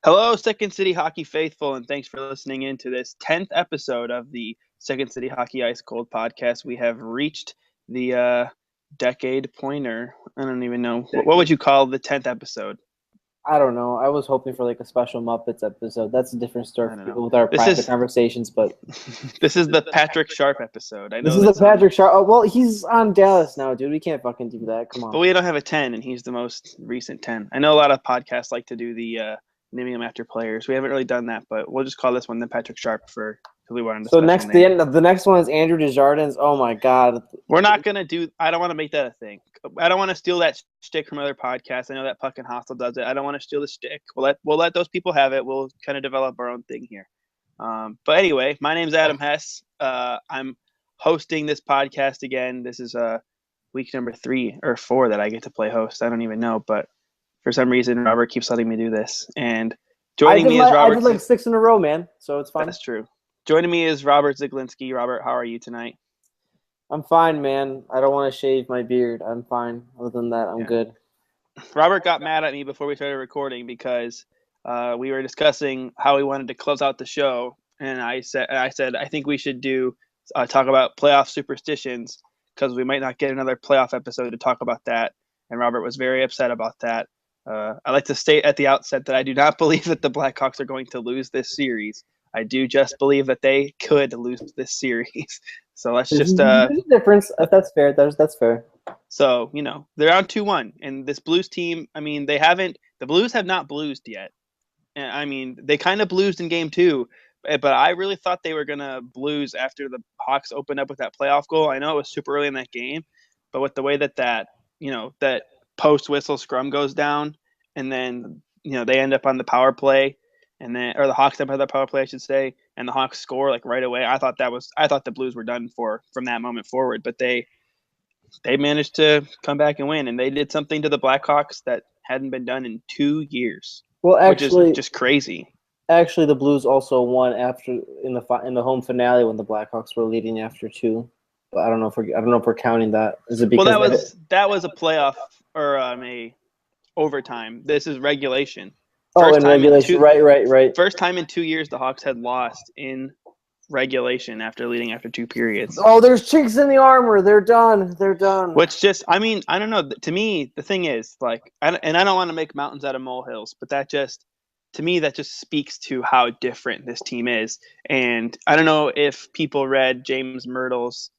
Hello, Second City Hockey faithful, and thanks for listening in to this 10th episode of the Second City Hockey Ice Cold Podcast. We have reached the decade pointer. I don't even know. What would you call the 10th episode? I don't know. I was hoping for like a special Muppets episode. That's a different story for people with our This private is- conversations, but This is the Patrick Sharp episode. I know this is the Patrick Sharp. Oh, well, he's on Dallas now, dude. We can't fucking do that. Come But on. we don't have a 10, and he's the most recent 10. I know a lot of podcasts like to do the naming them after players. We haven't really done that, but we'll just call this one the Patrick Sharp for we wanted So the next one is Andrew Desjardins. Oh my God. We're not gonna do. I don't want to make that a thing. I don't want to steal that shtick from other podcasts. I know that Puck and Hostile does it. I don't want to steal the shtick. We'll let those people have it. We'll kind of develop our own thing here. But anyway, my name's Adam Hess. I'm hosting this podcast again. This is week number 3 or 4 that I get to play host. I don't even know, but for some reason Robert keeps letting me do this. And joining me is Robert. I did like 6 in a row, man. So it's fine. That's true. Joining me is Robert Ziglinski. Robert, how are you tonight? I'm fine, man. I don't want to shave my beard. I'm fine. Other than that, I'm good. Robert got mad at me before we started recording because we were discussing how we wanted to close out the show, and I said I think we should talk about playoff superstitions because we might not get another playoff episode to talk about that. And Robert was very upset about that. I like to state at the outset that I do not believe that the Blackhawks are going to lose this series. I do just believe that they could lose this series. So let's just there's a difference. That's fair. That's fair. So, they're on 2-1. And this Blues team, the Blues have not bluesed yet. And they kind of bluesed in game 2, but I really thought they were going to blues after the Hawks opened up with that playoff goal. I know it was super early in that game, but with the way that post whistle scrum goes down and then, they end up on the power play. Or the Hawks up on the power play, I should say, and the Hawks score like right away. I thought the Blues were done for from that moment forward, but they managed to come back and win, and they did something to the Blackhawks that hadn't been done in 2 years. Well, actually, which is just crazy. Actually, the Blues also won in the home finale when the Blackhawks were leading after 2. But I don't know if we're counting that. Is it because that was a playoff or a overtime? This is regulation. In regulation, right. First time in 2 years the Hawks had lost in regulation after leading after 2 periods. Oh, there's chinks in the armor. They're done. Which just, I don't know. To me, the thing is, and I don't want to make mountains out of molehills, but that just speaks to how different this team is. And I don't know if people read James Myrtle's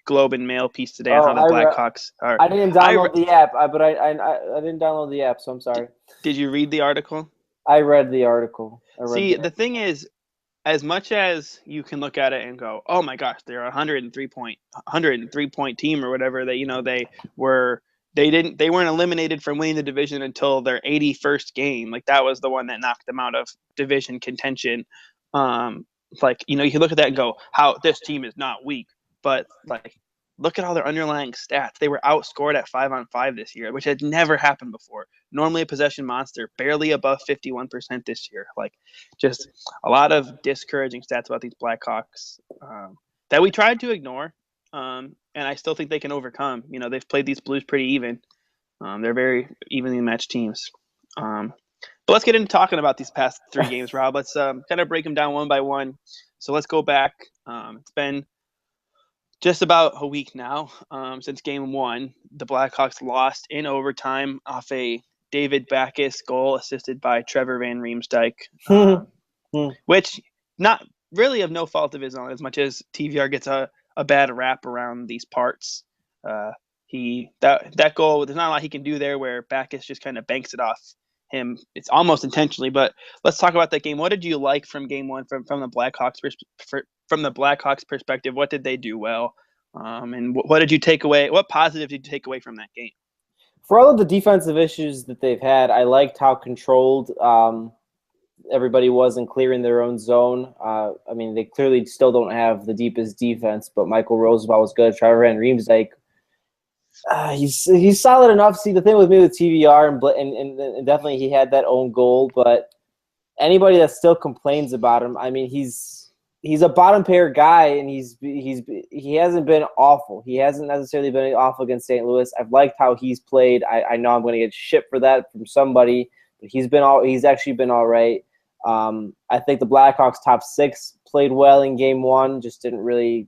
Globe and Mail piece today on how the Blackhawks are. I didn't download the app, but I didn't download the app, so I'm sorry. Did you read the article? I read the article. The thing is, as much as you can look at it and go, "Oh my gosh, they're a 103 point team or whatever," they weren't eliminated from winning the division until their 81st game. Like that was the one that knocked them out of division contention. You can look at that and go, "How this team is not weak." But look at all their underlying stats. They were outscored at 5-on-5 this year, which had never happened before. Normally a possession monster, barely above 51% this year. Just a lot of discouraging stats about these Blackhawks that we tried to ignore, and I still think they can overcome. They've played these Blues pretty even. They're very evenly matched teams. But let's get into talking about these past 3 games, Rob. Let's kind of break them down one by one. So let's go back. It's been just about a week now since game 1. The Blackhawks lost in overtime off a David Backes goal assisted by Trevor Van Riemsdyk, which not really of no fault of his own as much as TVR gets a bad rap around these parts. That goal, there's not a lot he can do there where Backes just kind of banks it off him. It's almost intentionally, but let's talk about that game. What did you like from game 1 from the Blackhawks from the Blackhawks perspective? What did they do well? And what did you take away? What positive did you take away from that game? For all of the defensive issues that they've had, I liked how controlled everybody was in clearing their own zone. They clearly still don't have the deepest defense, but Michael Roosevelt was good. Trevor Van Riemsdyk, he's solid enough. See, the thing with me with TVR and definitely he had that own goal, but anybody that still complains about him, he's a bottom pair guy, and he hasn't been awful. He hasn't necessarily been awful against St. Louis. I've liked how he's played. I know I'm going to get shit for that from somebody, But he's actually been all right. I think the Blackhawks top six played well in game one, just didn't really,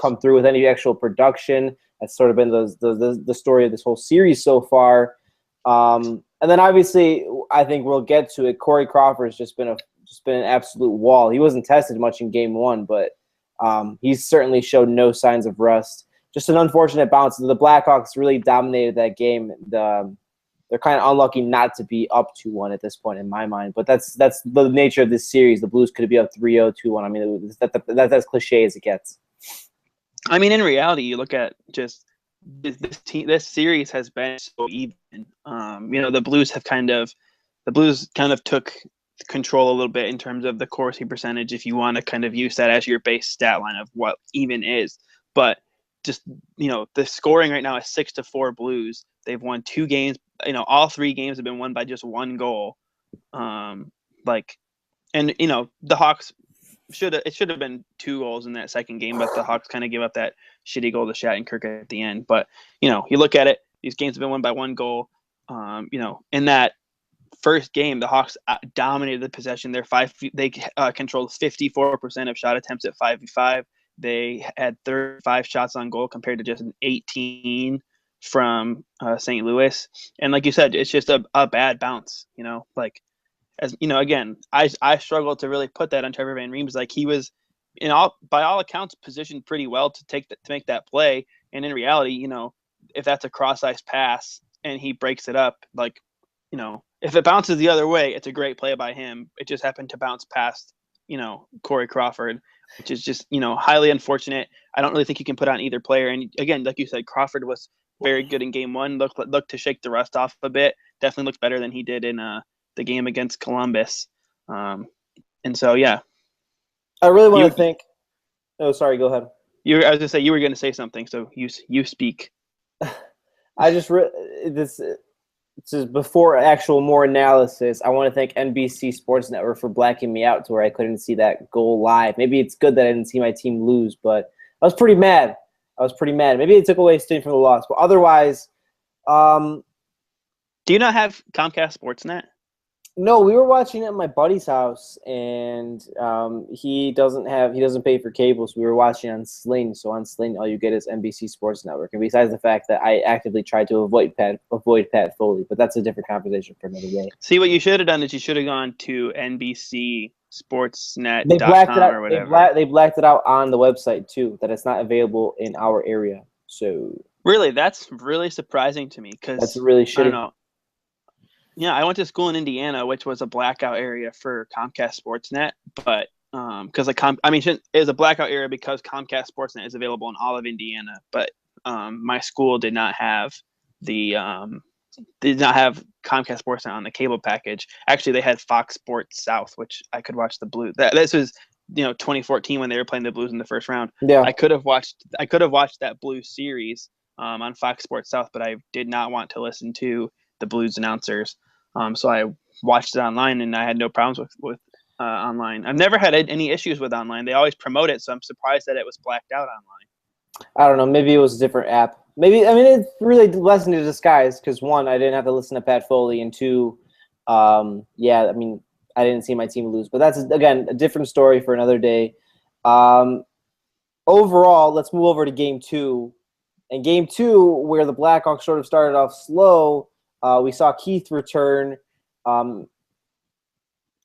come through with any actual production. That's sort of been the story of this whole series so far. And then obviously, I think we'll get to it. Corey Crawford's just been an absolute wall. He wasn't tested much in game one, but he's certainly showed no signs of rust. Just an unfortunate bounce. The Blackhawks really dominated that game. They're kind of unlucky not to be up 2-1 at this point in my mind. But that's the nature of this series. The Blues could be up 3-0, 2-1. I mean, that's as cliche as it gets. I mean, in reality, you look at just this series has been so even. The Blues kind of took control a little bit in terms of the Corsi percentage, if you want to kind of use that as your base stat line of what even is. But just, the scoring right now is 6-4 Blues. They've won 2 games. All 3 games have been won by just 1 goal. The Hawks should have been 2 goals in that second game, but the Hawks kind of give up that shitty goal to Shattenkirk at the end. But you look at it; these games have been won by 1 goal. In that first game, the Hawks dominated the possession. They controlled 54% of shot attempts at 5v5. They had 35 shots on goal compared to just an 18 from St. Louis. And like you said, it's just a bad bounce. Again, I struggle to really put that on Trevor Van Reems. Like, he was, by all accounts, positioned pretty well to make that play. And in reality, if that's a cross ice pass and he breaks it up, if it bounces the other way, it's a great play by him. It just happened to bounce past, Corey Crawford, which is just, highly unfortunate. I don't really think you can put on either player. And again, like you said, Crawford was very good in game one. Looked to shake the rust off a bit. Definitely looked better than he did in the game against Columbus. And so, yeah. I really want to think. Oh, sorry. Go ahead. I was going to say, you were going to say something, so you speak. I just this is before actual more analysis. I want to thank NBC Sports Network for blacking me out to where I couldn't see that goal live. Maybe it's good that I didn't see my team lose, but I was pretty mad. Maybe it took away steam from the loss, but otherwise, do you not have Comcast Sportsnet? No, we were watching it at my buddy's house, and he doesn't pay for cable, so we were watching on Sling. So on Sling, all you get is NBC Sports Network. And besides the fact that I actively tried to avoid Pat Foley, but that's a different conversation for another day. See, what you should have done is you should have gone to NBCSportsNet.com or whatever. They blacked it out on the website too, that it's not available in our area. So really, that's really surprising to me, because that's really shitty. I don't know. Yeah, I went to school in Indiana, which was a blackout area for Comcast Sportsnet, but because it was a blackout area because Comcast Sportsnet is available in all of Indiana, but my school did not have Comcast Sportsnet on the cable package. Actually, they had Fox Sports South, which I could watch the Blues. This was 2014 when they were playing the Blues in the first round. Yeah, I could have watched that Blues series on Fox Sports South, but I did not want to listen to the Blues announcers. So I watched it online, and I had no problems with online. I've never had any issues with online. They always promote it, so I'm surprised that it was blacked out online. I don't know. Maybe it was a different app. It's really a blessing in disguise, because 1, I didn't have to listen to Pat Foley, and 2, I didn't see my team lose. But that's, again, a different story for another day. Overall, let's move over to Game 2. In Game 2, where the Blackhawks sort of started off slow, we saw Keith return.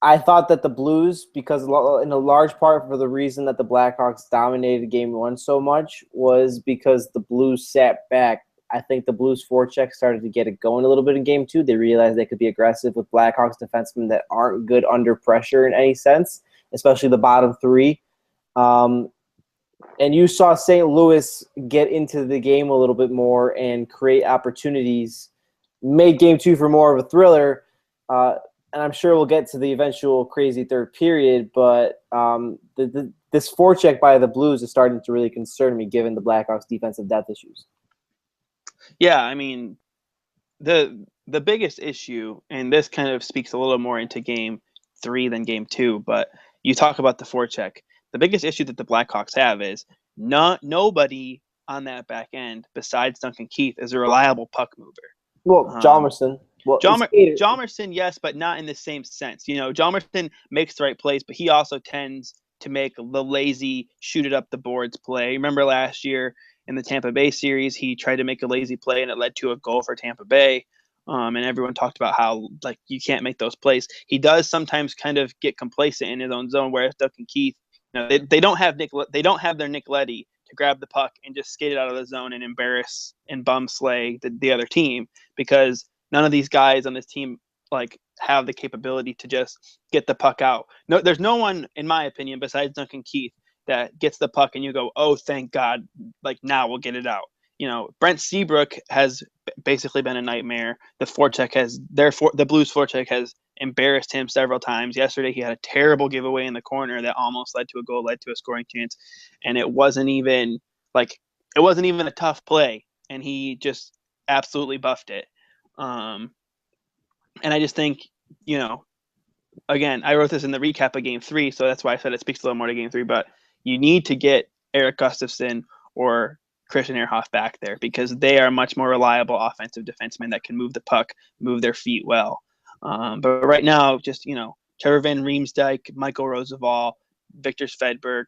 I thought that the Blues, because in a large part for the reason that the Blackhawks dominated Game 1 so much, was because the Blues sat back. I think the Blues forecheck started to get it going a little bit in Game 2. They realized they could be aggressive with Blackhawks defensemen that aren't good under pressure in any sense, especially the bottom 3. And you saw St. Louis get into the game a little bit more and create opportunities, made Game 2 for more of a thriller. And I'm sure we'll get to the eventual crazy third period, but this forecheck by the Blues is starting to really concern me, given the Blackhawks' defensive depth issues. Yeah, I mean, the biggest issue, and this kind of speaks a little more into Game 3 than Game 2, but you talk about the forecheck. The biggest issue that the Blackhawks have is nobody on that back end besides Duncan Keith is a reliable puck mover. Well, Jalmerson. Well, Hjalmarsson, yes, but not in the same sense. Hjalmarsson makes the right plays, but he also tends to make the lazy shoot it up the boards play. Remember last year in the Tampa Bay series, he tried to make a lazy play and it led to a goal for Tampa Bay. And everyone talked about how you can't make those plays. He does sometimes kind of get complacent in his own zone, whereas Duncan Keith, they don't have their Nick Leddy to grab the puck and just skate it out of the zone and embarrass and bum slay the other team, because none of these guys on this team have the capability to just get the puck out. No, there's no one, in my opinion, besides Duncan Keith that gets the puck and you go, oh, thank God, now we'll get it out. Brent Seabrook has basically been a nightmare. The Blues forecheck has embarrassed him several times. Yesterday, he had a terrible giveaway in the corner that almost led to a goal, led to a scoring chance, and it wasn't even a tough play, and he just absolutely buffed it. And I just think, again, I wrote this in the recap of Game 3, so that's why I said it speaks a little more to Game 3. But you need to get Erik Gustafsson or Christian Ehrhoff back there, because they are much more reliable offensive defensemen that can move the puck, move their feet well. But right now, just, Trevor Van Riemsdyk, Michael Roosevelt, Victor Svedberg,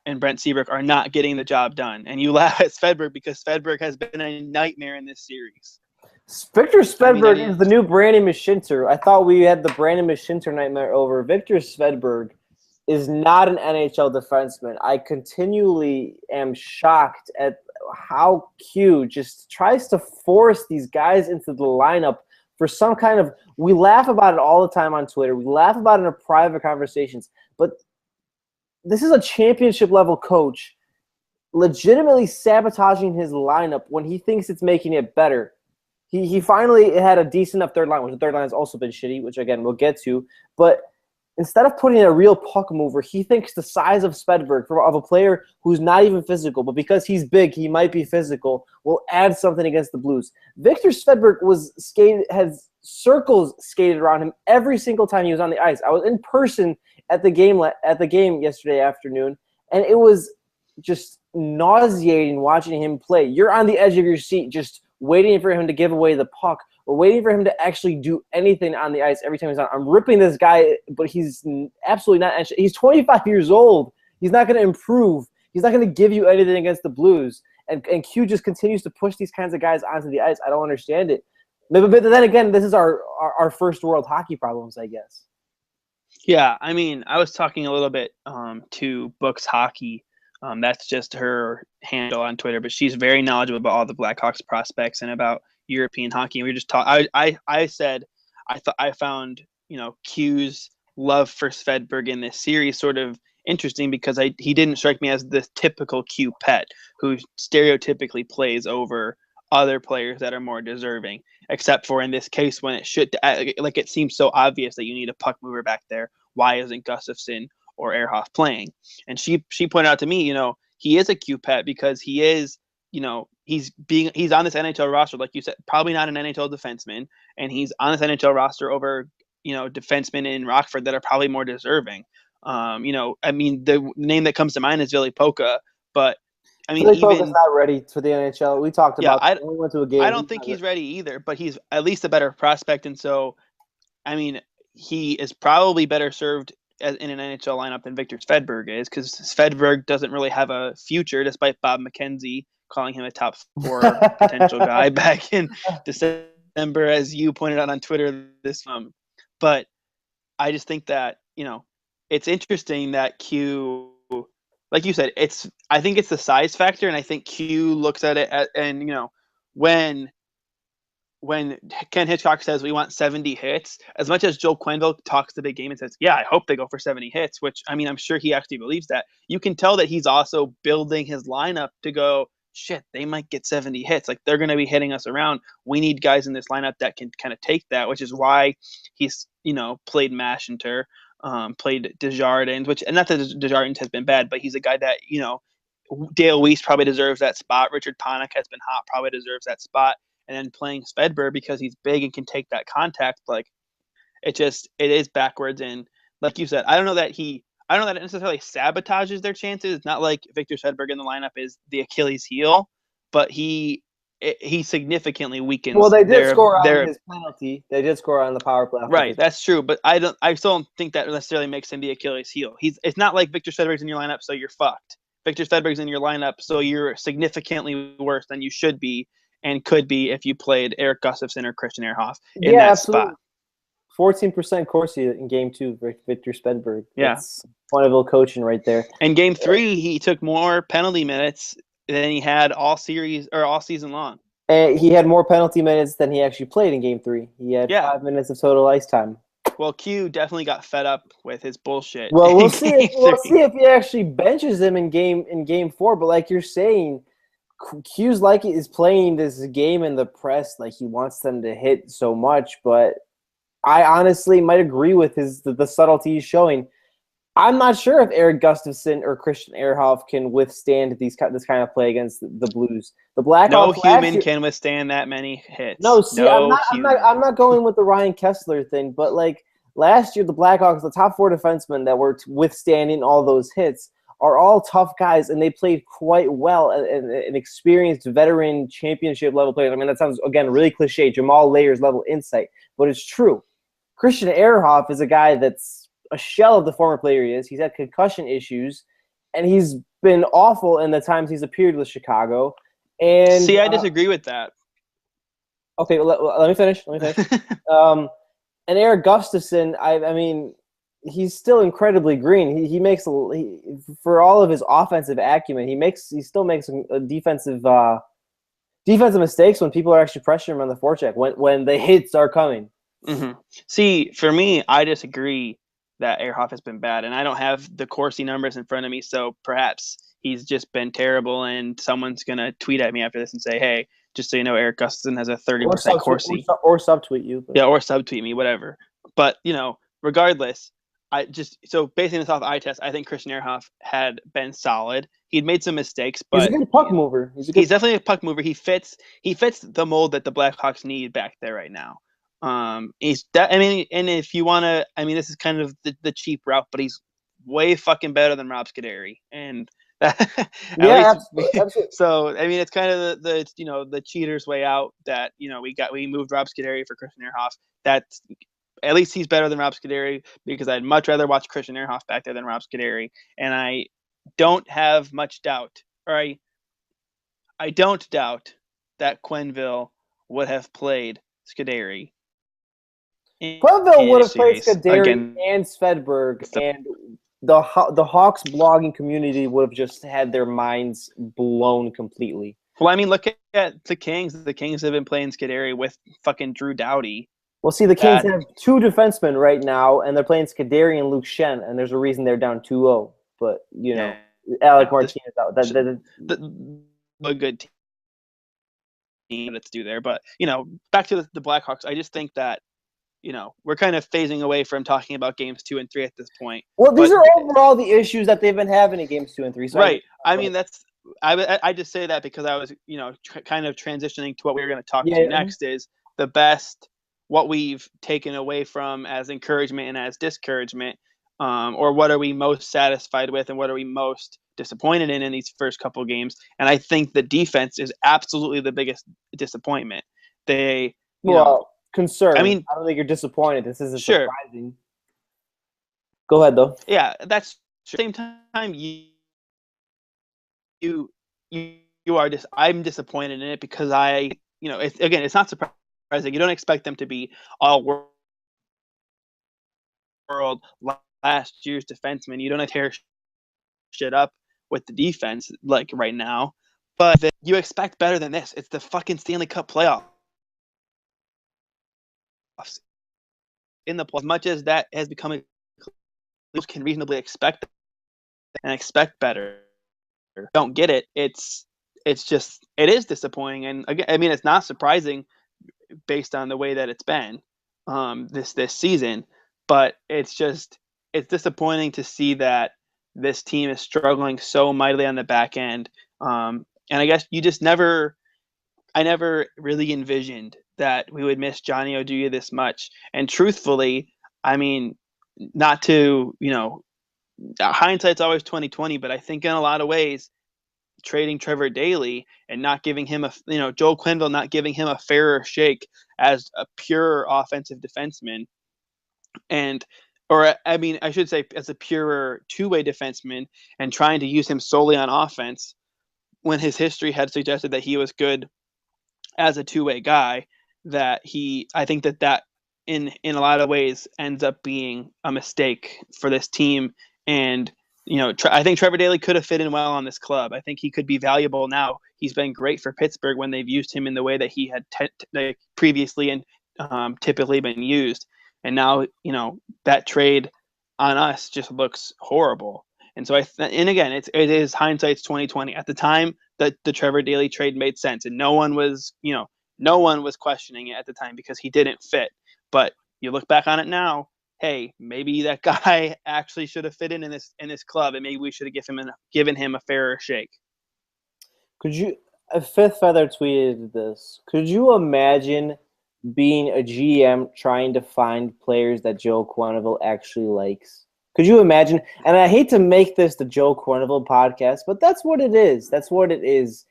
and Brent Seabrook are not getting the job done. And you laugh at Svedberg because Svedberg has been a nightmare in this series. Victor Svedberg is the new Brandon Mashinter. I thought we had the Brandon Mashinter nightmare over. Victor Svedberg is not an NHL defenseman. I continually am shocked at how Q just tries to force these guys into the lineup for some kind of – we laugh about it all the time on Twitter. We laugh about it in our private conversations. But this is a championship-level coach legitimately sabotaging his lineup when he thinks it's making it better. He finally had a decent enough third line, which the third line has also been shitty, which, again, we'll get to. But instead of putting in a real puck mover, he thinks the size of Svedberg, of a player who's not even physical, but because he's big, he might be physical, will add something against the Blues. Victor Svedberg has circles skated around him every single time he was on the ice. I was in person at the game yesterday afternoon, and it was just nauseating watching him play. You're on the edge of your seat just waiting for him to give away the puck or waiting for him to actually do anything on the ice every time he's on. I'm ripping this guy, but he's absolutely not. He's 25 years old. He's not going to improve. He's not going to give you anything against the Blues. And Q just continues to push these kinds of guys onto the ice. I don't understand it. But then again, this is our first world hockey problems, I guess. Yeah, I mean, I was talking a little bit to Books Hockey. That's just her handle on Twitter, but she's very knowledgeable about all the Blackhawks prospects and about European hockey. And we just talked. I said I found Q's love for Svedberg in this series sort of interesting, because he didn't strike me as the typical Q pet who stereotypically plays over other players that are more deserving, except for in this case when it seems so obvious that you need a puck mover back there. Why isn't Gustafsson or Ehrhoff playing? And she pointed out to me, he is a Q pet because he is, he's on this NHL roster, like you said, probably not an NHL defenseman, and he's on this NHL roster over, defensemen in Rockford that are probably more deserving. I mean, the name that comes to mind is Ville Poka, but I mean, Ville Poka's not ready for the NHL. We talked about that. We went to a game. I don't think he's ready either, but he's at least a better prospect, and so, I mean, he is probably better served in an NHL lineup than Victor Svedberg is, because Svedberg doesn't really have a future, despite Bob McKenzie calling him a top 4 potential guy back in December, as you pointed out on Twitter but I just think that, it's interesting that Q, like you said, I think it's the size factor, and I think Q looks at it and when Ken Hitchcock says we want 70 hits, as much as Joel Quenneville talks the big game and says, yeah, I hope they go for 70 hits, which, I mean, I'm sure he actually believes that, you can tell that he's also building his lineup to go, shit, they might get 70 hits. Like, they're going to be hitting us around. We need guys in this lineup that can kind of take that, which is why he's, played Mashinter, played Desjardins, which, and not that Desjardins has been bad, but he's a guy that, Dale Weiss probably deserves that spot. Richard Panik has been hot, probably deserves that spot. And then playing Svedberg because he's big and can take that contact, it is backwards. And like you said, I don't know that it necessarily sabotages their chances. It's not like Victor Svedberg in the lineup is the Achilles heel, but he he significantly weakens. Well, they did score their on his penalty. They did score on the power play. right. That's true, but I still don't think that necessarily makes him the Achilles heel. It's not like Victor Svedberg's in your lineup, so you're fucked. Victor Svedberg's in your lineup, so you're significantly worse than you should be and could be if you played Eric Gustafsson or Christian Ehrhoff in that absolutely. spot. 14% Corsi in Game 2, Victor Svedberg. Yeah. That's wonderful coaching right there. In Game 3, he took more penalty minutes than he had all season long. And he had more penalty minutes than he actually played in Game 3. He had 5 minutes of total ice time. Well, Q definitely got fed up with his bullshit. Well, we'll see if he actually benches him in Game 4. But like you're saying, Q's is playing this game in the press like he wants them to hit so much. But I honestly might agree with the subtlety he's showing. I'm not sure if Eric Gustafsson or Christian Ehrhoff can withstand this kind of play against the Blues. The Blackhawks. No human can withstand that many hits. No, see, I'm not going with the Ryan Kessler thing, but like last year, the Blackhawks, the top 4 defensemen that were withstanding all those hits are all tough guys, and they played quite well. An experienced veteran championship level players. I mean, that sounds again really cliche, Jamal Layers level insight, but it's true. Christian Ehrhoff is a guy that's a shell of the former player he is. He's had concussion issues, and he's been awful in the times he's appeared with Chicago. And see, I disagree with that. Okay, let me finish. And Eric Gustafsson, I mean, he's still incredibly green. He makes for all of his offensive acumen, he still makes defensive mistakes when people are actually pressuring him on the forecheck when the hits are coming. Mm-hmm. See, for me, I disagree that Ehrhoff has been bad, and I don't have the Corsi numbers in front of me, so perhaps he's just been terrible, and someone's going to tweet at me after this and say, hey, just so you know, Eric Gustafsson has a 30% Corsi. Or subtweet you. But. Yeah, or subtweet me, whatever. But, regardless, so basing this off eye test, I think Christian Ehrhoff had been solid. He'd made some mistakes, but he's a good puck mover. He's definitely a puck mover. He fits the mold that the Blackhawks need back there right now. And if you want to, this is kind of the cheap route, but he's way fucking better than Rob Scuderi, and absolutely. So it's kind of the cheater's way out that we moved Rob Scuderi for Christian Ehrhoff. That's at least he's better than Rob Scuderi, because I'd much rather watch Christian Ehrhoff back there than Rob Scuderi, and I don't have much doubt, or I don't doubt that Quenneville would have played Scuderi. Quenneville would have played Scuderi and Svedberg, and the Hawks blogging community would have just had their minds blown completely. Well, look at the Kings. The Kings have been playing Scuderi with fucking Drew Doughty. Well, see, the Kings have 2 defensemen right now, and they're playing Scuderi and Luke Shen, and there's a reason they're down 2-0. But, Alec Martinez out. A good team to do there. But, back to the Blackhawks, I just think that we're kind of phasing away from talking about games 2 and 3 at this point. Well, these are overall the issues that they've been having in games 2 and 3. So right. I just say that because I was, kind of transitioning to what we were going to talk to next is the best, what we've taken away from as encouragement and as discouragement, or what are we most satisfied with and what are we most disappointed in these first couple of games. And I think the defense is absolutely the biggest disappointment. Concern. I don't think you're disappointed. This isn't surprising. Go ahead, though. Yeah, that's same time you are just. I'm disappointed in it because it's not surprising. You don't expect them to be all world last year's defenseman. You don't tear shit up with the defense like right now, but you expect better than this. It's the fucking Stanley Cup playoff. In the as much as that has become a can reasonably expect better. Don't get it. It's just it is disappointing, and again, it's not surprising based on the way that it's been this season, but it's disappointing to see that this team is struggling so mightily on the back end. And I guess I never really envisioned that we would miss Johnny Oduya this much. And truthfully, not to, hindsight's always 20/20, but I think in a lot of ways, trading Trevor Daly and not giving him Joel Quenneville not giving him a fairer shake as a pure offensive defenseman, I should say as a pure two-way defenseman, and trying to use him solely on offense when his history had suggested that he was good as a two-way guy. I think that in a lot of ways ends up being a mistake for this team. And I think Trevor Daly could have fit in well on this club. I think he could be valuable now. He's been great for Pittsburgh when they've used him in the way that he had previously and typically been used. And now, that trade on us just looks horrible. And so and again, it is hindsight's 2020. At the time, the Trevor Daly trade made sense, and no one was questioning it at the time because he didn't fit. But you look back on it now, hey, maybe that guy actually should have fit in this club, and maybe we should have given him a fairer shake. Fifth Feather tweeted this. Could you imagine being a GM trying to find players that Joe Quenneville actually likes? Could you imagine? And I hate to make this the Joe Quenneville podcast, but that's what it is. That's what it is.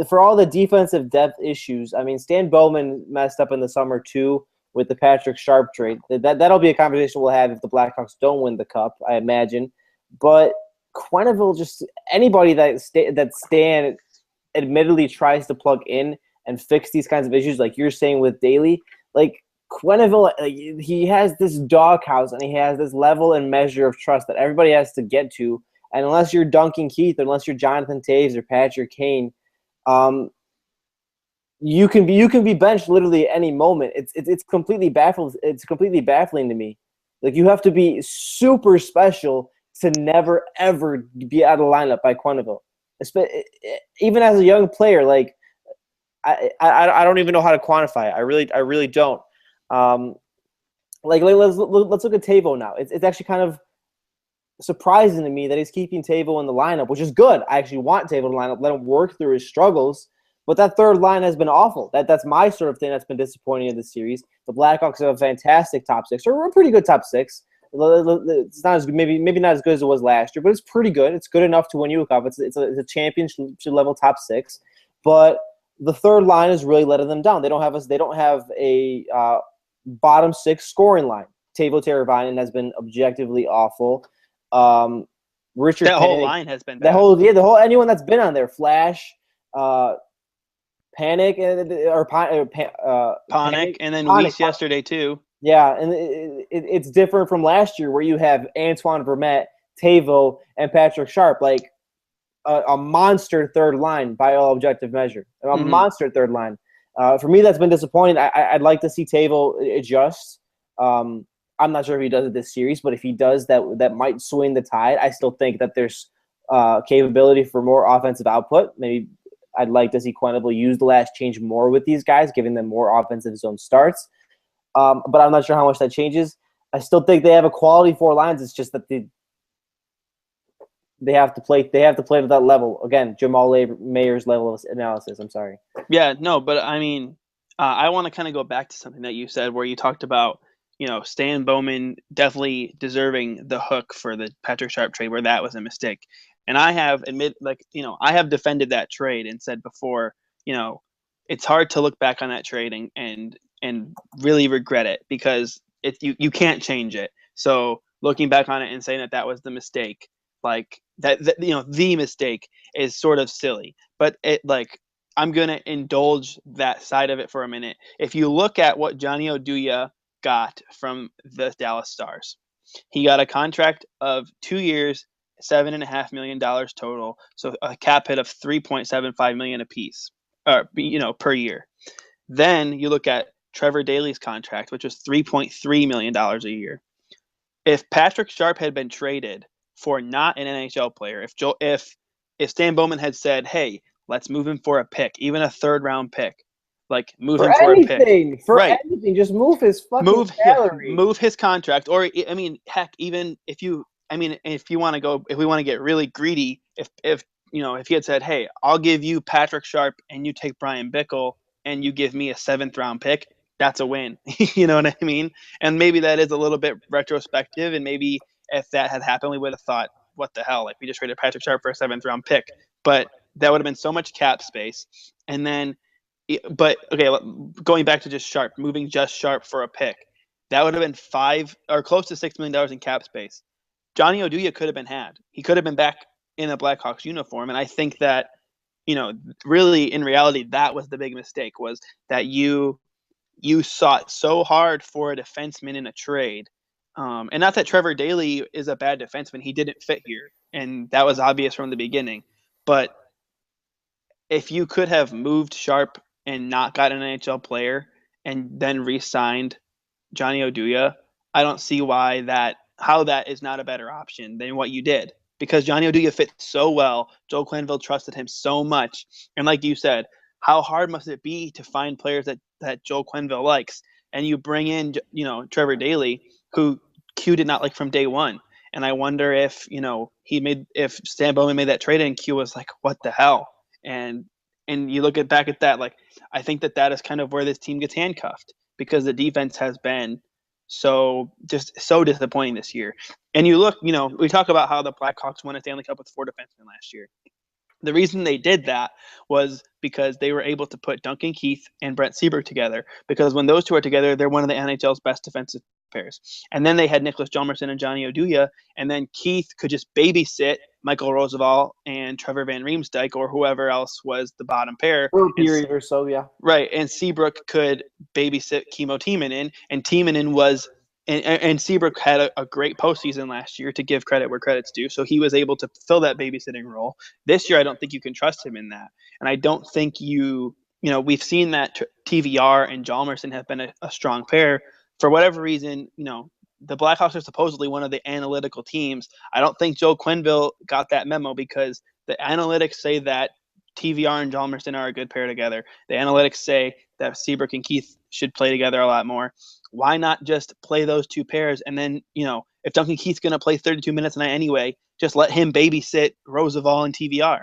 For all the defensive depth issues, I mean, Stan Bowman messed up in the summer too with the Patrick Sharp trade. That'll be a conversation we'll have if the Blackhawks don't win the cup, I imagine. But Quenneville, just anybody that Stan admittedly tries to plug in and fix these kinds of issues, like you're saying with Daly, like Quenneville, he has this doghouse and he has this level and measure of trust that everybody has to get to. And unless you're Duncan Keith, or unless you're Jonathan Taves or Patrick Kane, you can be benched literally at any moment. It's completely baffled. It's completely baffling to me. Like, you have to be super special to never ever be out of lineup by Quenneville. Even as a young player, like I don't even know how to quantify it. I really don't. Let's look at Tavo now. It's actually kind of surprising to me that he's keeping Tavo in the lineup, which is good. I actually want Tavo to line up, let him work through his struggles. But that third line has been awful. That's my sort of thing that's been disappointing in this series. The Blackhawks have a fantastic top six, or a pretty good top six. It's not as good, maybe not as good as it was last year, but it's pretty good. It's good enough to win you a cup. It's a championship level top six. But the third line is really letting them down. They don't have a bottom six scoring line. Teuvo Teravainen has been objectively awful. Richard that Panik, whole line has been bad. the whole anyone that's been on there, Flash, Panik, Panik, and then Weiss yesterday too. Yeah, and it's different from last year where you have Antoine Vermette, Teuvo, and Patrick Sharp, like a monster third line by all objective measure. A monster third line. For me, that's been disappointing. I'd like to see Teuvo adjust. I'm not sure if he does it this series, but if he does, that might swing the tide. I still think that there's capability for more offensive output. Maybe I'd like to see Quenneville use the last change more with these guys, giving them more offensive zone starts. But I'm not sure how much that changes. I still think they have a quality four lines. It's just that they have to play. They have to play to that level. Again, Jamal Mayer's level of analysis. I'm sorry. Yeah, no, but I mean, I want to kind of go back to something that you said where you talked about, Stan Bowman definitely deserving the hook for the Patrick Sharp trade, where that was a mistake. And I have I have defended that trade and said before, it's hard to look back on that trade and really regret it because you can't change it. So looking back on it and saying that was the mistake, like the mistake is sort of silly. But I'm gonna indulge that side of it for a minute. If you look at what Johnny Oduya got from the Dallas Stars, he got a contract of 2 years, $7.5 million total, so a cap hit of $3.75 million apiece, per year. Then you look at Trevor Daly's contract, which was $3.3 million a year. If Patrick Sharp had been traded for not an NHL player, if Stan Bowman had said, "Hey, let's move him for a pick, even a third-round pick, like move him for a pick, anything, just move his fucking salary, move his contract, or I mean, heck, even if you want to go, if we want to get really greedy, if he had said, "Hey, I'll give you Patrick Sharp and you take Brian Bickle and you give me a 7th-round pick," that's a win. You know what I mean? And maybe that is a little bit retrospective, and maybe if that had happened, we would have thought, what the hell? Like, we just traded Patrick Sharp for a 7th-round pick. But that would have been so much cap space. And then, but okay, going back to just Sharp, moving just Sharp for a pick, that would have been $5 or close to $6 million in cap space. Johnny Oduya could have been had. He could have been back in a Blackhawks uniform. And I think that, really in reality, that was the big mistake, was that you sought so hard for a defenseman in a trade. And not that Trevor Daley is a bad defenseman. He didn't fit here. And that was obvious from the beginning. But if you could have moved Sharp and not got an NHL player and then re-signed Johnny Oduya, I don't see how that is not a better option than what you did. Because Johnny Oduya fit so well, Joel Quenneville trusted him so much. And like you said, how hard must it be to find players that Joel Quenneville likes? And you bring in, Trevor Daley, who Q did not like from day one. And I wonder if, if Stan Bowman made that trade and Q was like, what the hell? And you look back at that, like, I think that is kind of where this team gets handcuffed, because the defense has been so disappointing this year. And you look, we talk about how the Blackhawks won a Stanley Cup with 4 defensemen last year. The reason they did that was because they were able to put Duncan Keith and Brent Seabrook together, because when those two are together, they're one of the NHL's best defensive pairs. And then they had Nicholas Hjalmarsson and Johnny Oduya, and then Keith could just babysit Michael Roosevelt and Trevor Van Riemsdyk or whoever else was the bottom pair. For a period or so, yeah. Right, and Seabrook could babysit Kimmo Timonen, and Timonen was – and Seabrook had a great postseason last year, to give credit where credit's due, so he was able to fill that babysitting role. This year, I don't think you can trust him in that. And I don't think we've seen that TVR and Hjalmarsson have been a strong pair. For whatever reason, the Blackhawks are supposedly one of the analytical teams. I don't think Joe Quenneville got that memo, because the analytics say that TVR and Hjalmarsson are a good pair together. The analytics say that Seabrook and Keith should play together a lot more. Why not just play those two pairs? And then, if Duncan Keith's going to play 32 minutes a night anyway, just let him babysit Roosevelt and TVR.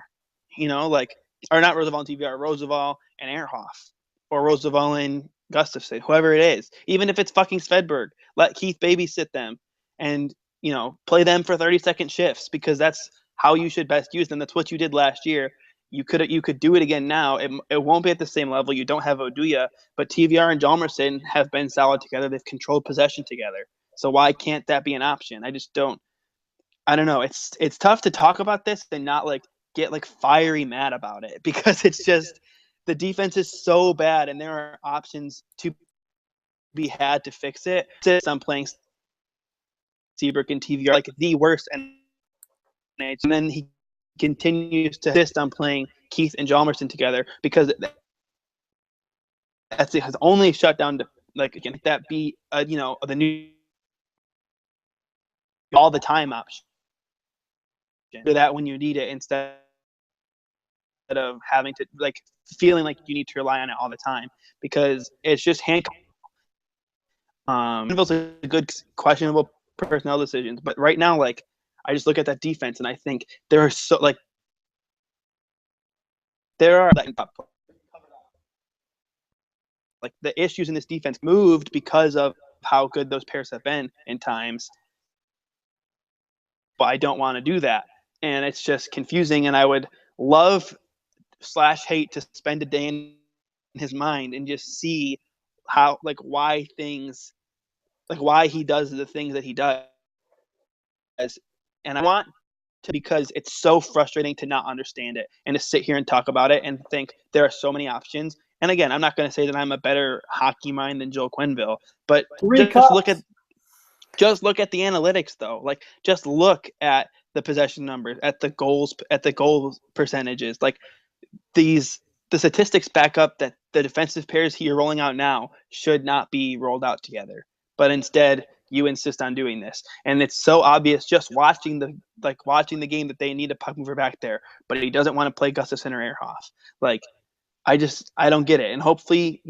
Or not Roosevelt and TVR, Roosevelt and Ehrhoff, or Roosevelt and Gustafsson, whoever it is. Even if it's fucking Svedberg, let Keith babysit them and, play them for 30-second shifts, because that's how you should best use them. That's what you did last year. You could do it again now. It won't be at the same level. You don't have Oduya, but TVR and Hjalmarsson have been solid together. They've controlled possession together. So why can't that be an option? I just don't. I don't know. It's tough to talk about this and not get fiery mad about it, because it's just the defense is so bad and there are options to be had to fix it. I'm playing Seabrook and TVR the worst, and then he continues to insist on playing Keith and Hjalmarsson together, because that's his only shutdown to can that be the new all the time option, do that when you need it, instead of having to feeling like you need to rely on it all the time, because it's just handcuff. It's a good questionable personnel decisions, but right now I just look at that defense and I think there are the issues in this defense moved because of how good those pairs have been in times. But I don't want to do that, and it's just confusing. And I would love / hate to spend a day in his mind and just see how why he does the things that he does. And I want to, because it's so frustrating to not understand it and to sit here and talk about it and think there are so many options. And again, I'm not going to say that I'm a better hockey mind than Joel Quenneville, but just look at the analytics though. Just look at the possession numbers, at the goals percentages. The statistics back up that the defensive pairs he are rolling out now should not be rolled out together, but instead you insist on doing this. And it's so obvious just watching the game that they need a puck mover back there, but he doesn't want to play Gustafsson or Ehrhoff. I don't get it. And hopefully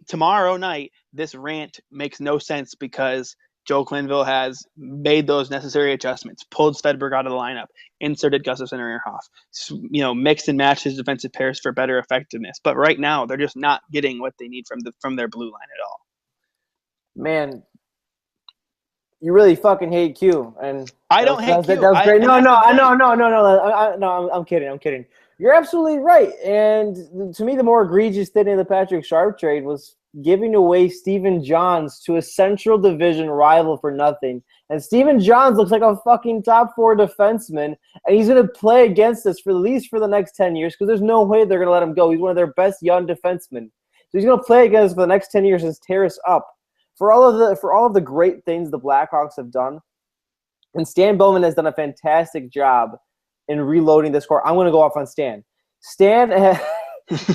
tomorrow night this rant makes no sense, because Joel Quenneville has made those necessary adjustments, pulled Svedberg out of the lineup, inserted Gustafsson or Ehrhoff, mixed and matched his defensive pairs for better effectiveness. But right now they're just not getting what they need from their blue line at all. Man, You really fucking hate Q, and I don't hate Q. That was great. No, No. I'm kidding. You're absolutely right. And to me, the more egregious thing in the Patrick Sharp trade was giving away Steven Johns to a Central Division rival for nothing. And Steven Johns looks like a fucking top 4 defenseman, and he's going to play against us for at least for the next 10 years because there's no way they're going to let him go. He's one of their best young defensemen. So he's going to play against us for the next 10 years and tear us up. For all of the great things the Blackhawks have done, and Stan Bowman has done a fantastic job in reloading this core. I'm going to go off on Stan. Stan,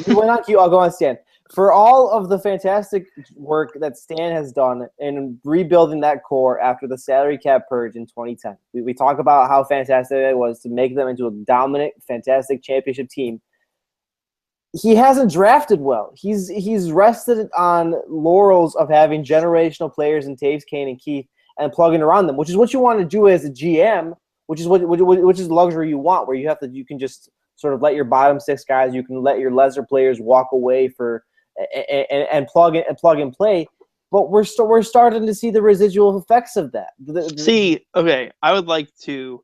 you went on Q, I'll go on Stan. For all of the fantastic work that Stan has done in rebuilding that core after the salary cap purge in 2010, we talk about how fantastic it was to make them into a dominant, fantastic championship team. He hasn't drafted well. He's rested on laurels of having generational players in Taves, Kane, and Keith and plugging around them, which is what you want to do as a GM, which is the luxury you want, where you can just sort of let your bottom 6 guys, you can let your lesser players walk away for and plug and play. But we're starting to see the residual effects of that. Okay, I would like to.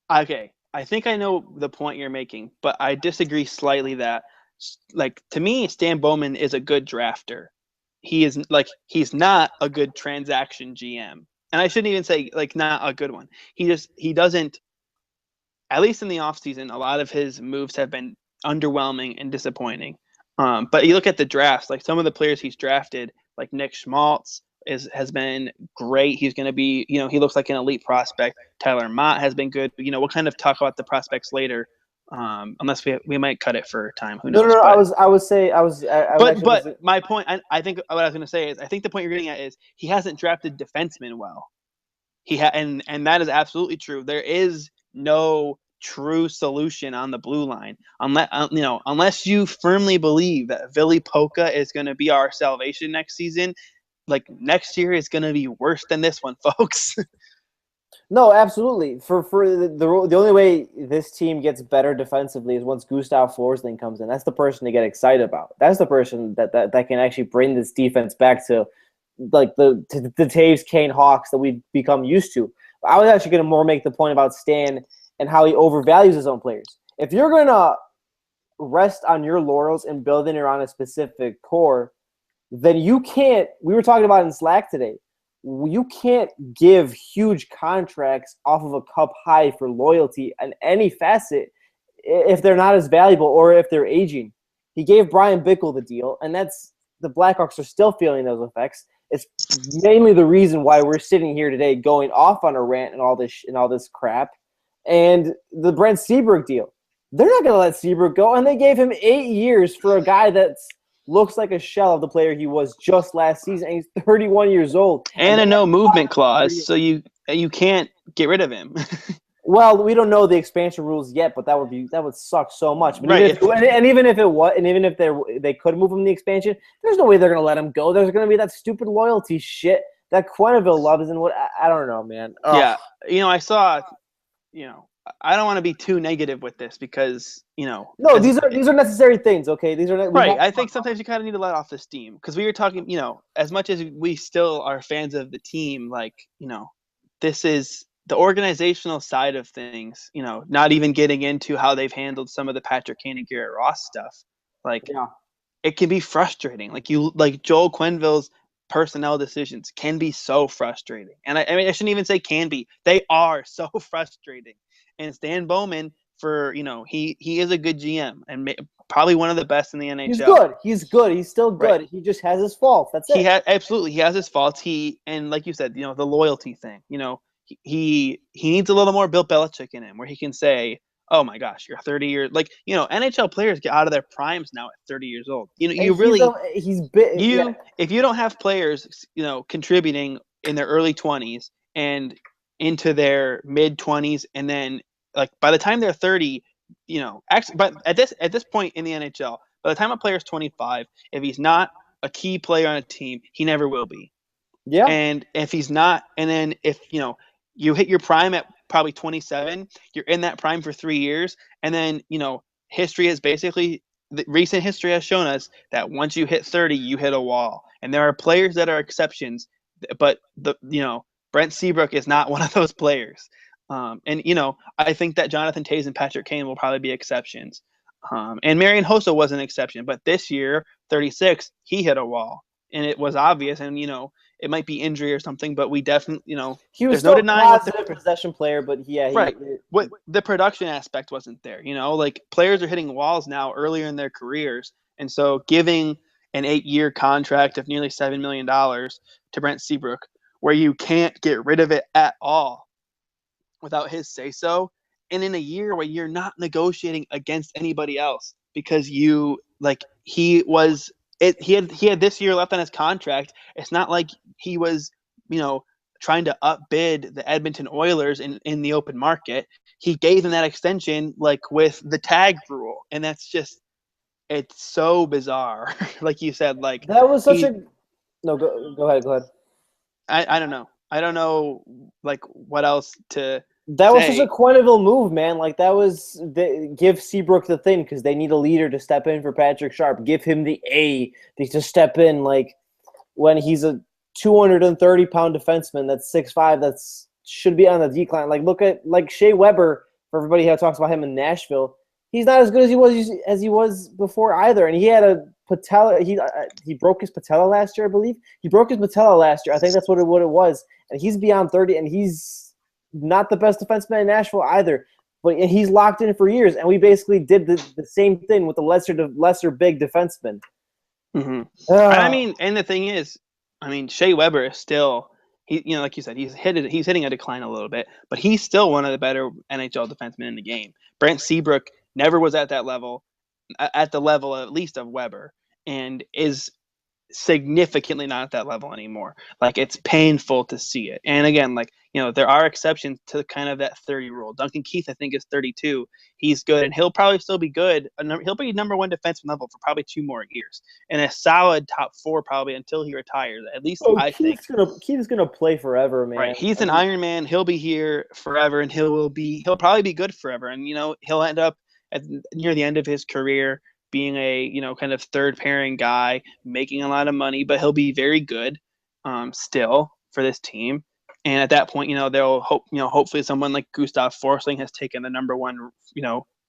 Okay. I think I know the point you're making, but I disagree slightly that, like, to me, Stan Bowman is a good drafter. He's not a good transaction GM. And I shouldn't even say, like, not a good one. He doesn't, at least in the offseason, a lot of his moves have been underwhelming and disappointing. But you look at the drafts, like some of the players he's drafted, like Nick Schmaltz, has been great. He's going to be, he looks like an elite prospect. Tyler Mott has been good. We'll kind of talk about the prospects later, unless we might cut it for time. Who knows? But my point, I think what I was going to say is, I think the point you're getting at is he hasn't drafted defensemen well. And that is absolutely true. There is no true solution on the blue line unless you firmly believe that Ville Pokka is going to be our salvation next season. Like, next year is going to be worse than this one, folks. No, absolutely. For the only way this team gets better defensively is once Gustav Forsling comes in. That's the person to get excited about. That's the person that can actually bring this defense back to like the Taves, Kane, Hawks that we've become used to. I was actually going to more make the point about Stan and how he overvalues his own players. If you're going to rest on your laurels and building around a specific core, then you can't – we were talking about in Slack today. You can't give huge contracts off of a cup high for loyalty in any facet if they're not as valuable or if they're aging. He gave Brian Bickle the deal, and that's – the Blackhawks are still feeling those effects. It's mainly the reason why we're sitting here today going off on a rant and all this crap. And the Brent Seabrook deal. They're not going to let Seabrook go, and they gave him 8 years for a guy that's – looks like a shell of the player he was just last season. And he's 31 years old. And a no movement clause, so you can't get rid of him. Well, we don't know the expansion rules yet, but that would suck so much. But right. Even if they could move him in the expansion, there's no way they're going to let him go. There's going to be that stupid loyalty shit that Quenneville loves, and what I don't know, man. Ugh. Yeah, I saw, I don't want to be too negative with this because, No, these are necessary things, okay? These are right. I think sometimes you kind of need to let off the steam because we were talking, as much as we still are fans of the team, like, this is the organizational side of things, not even getting into how they've handled some of the Patrick Kane and Garrett Ross stuff. Like, yeah. It can be frustrating. Like Joel Quenneville's personnel decisions can be so frustrating. And I mean, I shouldn't even say can be. They are so frustrating. And Stan Bowman, he is a good GM and probably one of the best in the NHL. He's good. He's still good. Right. He just has his faults. That's it. Absolutely. He has his faults. And like you said, the loyalty thing, he needs a little more Bill Belichick in him where he can say, oh my gosh, you're 30 years. Like, NHL players get out of their primes now at 30 years old. If you don't have players, contributing in their early 20s and into their mid 20s, and then like by the time they're 30, but at this point in the NHL, by the time a player is 25, if he's not a key player on a team, he never will be. Yeah. And if he's not, and then if you hit your prime at probably 27, you're in that prime for 3 years, and then history has basically, the recent history has shown us that once you hit 30, you hit a wall. And there are players that are exceptions but Brent Seabrook is not one of those players. And I think that Jonathan Taves and Patrick Kane will probably be exceptions. And Marion Hossa was an exception, but this year, 36, he hit a wall, and it was obvious. And it might be injury or something, but we definitely, he was there's still no a denying positive possession player, but right. What the production aspect wasn't there. Like players are hitting walls now earlier in their careers, and so giving an 8-year contract of nearly $7 million to Brent Seabrook, where you can't get rid of it at all without his say so, and in a year where you're not negotiating against anybody else because he had this year left on his contract. It's not like he was trying to upbid the Edmonton Oilers in the open market. He gave them that extension like with the tag rule, and it's so bizarre. Like you said, like that was such a no. Go ahead. I don't know. I don't know like what else to. That was such a Quenneville move, man. Like that was give Seabrook the thing because they need a leader to step in for Patrick Sharp. Give him the A to step in, like when he's a 230-pound defenseman that's 6'5", that's should be on the decline. Like look at like Shea Weber. For everybody who talks about him in Nashville, he's not as good as he was before either. And he had a patella. He broke his patella last year, I believe. He broke his patella last year. I think that's what it was. And he's beyond 30, and he's not the best defenseman in Nashville either. But he's locked in for years, and we basically did the same thing with the lesser big defenseman. Mm-hmm. I mean, and the thing is, Shea Weber is still, like you said, he's hitting a decline a little bit, but he's still one of the better NHL defensemen in the game. Brent Seabrook never was at that level, at the level at least of Weber, and is significantly not at that level anymore. Like it's painful to see it. And again, like there are exceptions to kind of that 30 rule. Duncan Keith, I think, is 32. He's good, and he'll probably still be good. He'll be number one defenseman level for probably 2 more years, and a solid top 4 probably until he retires. At least I think Keith's gonna play forever, man. Right, he's an Iron Man. He'll be here forever, and he'll probably be good forever. And he'll end up near the end of his career being a kind of third pairing guy, making a lot of money, but he'll be very good still for this team. And at that point, they'll hopefully someone like Gustav Forsling has taken the number 1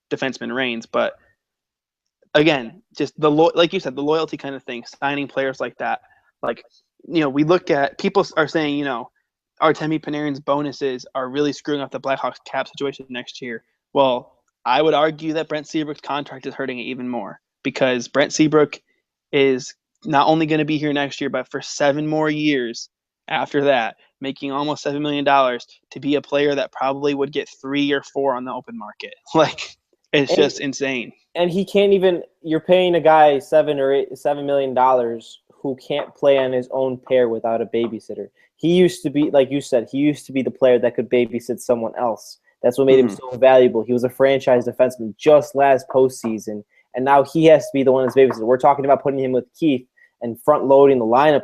defenseman reins. But again, just like you said, the loyalty kind of thing, signing players like that. Like we look at, people are saying Artemi Panarin's bonuses are really screwing up the Blackhawks cap situation next year. Well, I would argue that Brent Seabrook's contract is hurting it even more, because Brent Seabrook is not only going to be here next year, but for 7 more years after that, making almost $7 million to be a player that probably would get 3 or 4 on the open market. Like, it's just insane. And he can't even – you're paying a guy $7 million who can't play on his own pair without a babysitter. He used to be, like you said, the player that could babysit someone else. That's what made him so valuable. He was a franchise defenseman just last postseason, and now he has to be the one that's babysitting. We're talking about putting him with Keith and front-loading the lineup,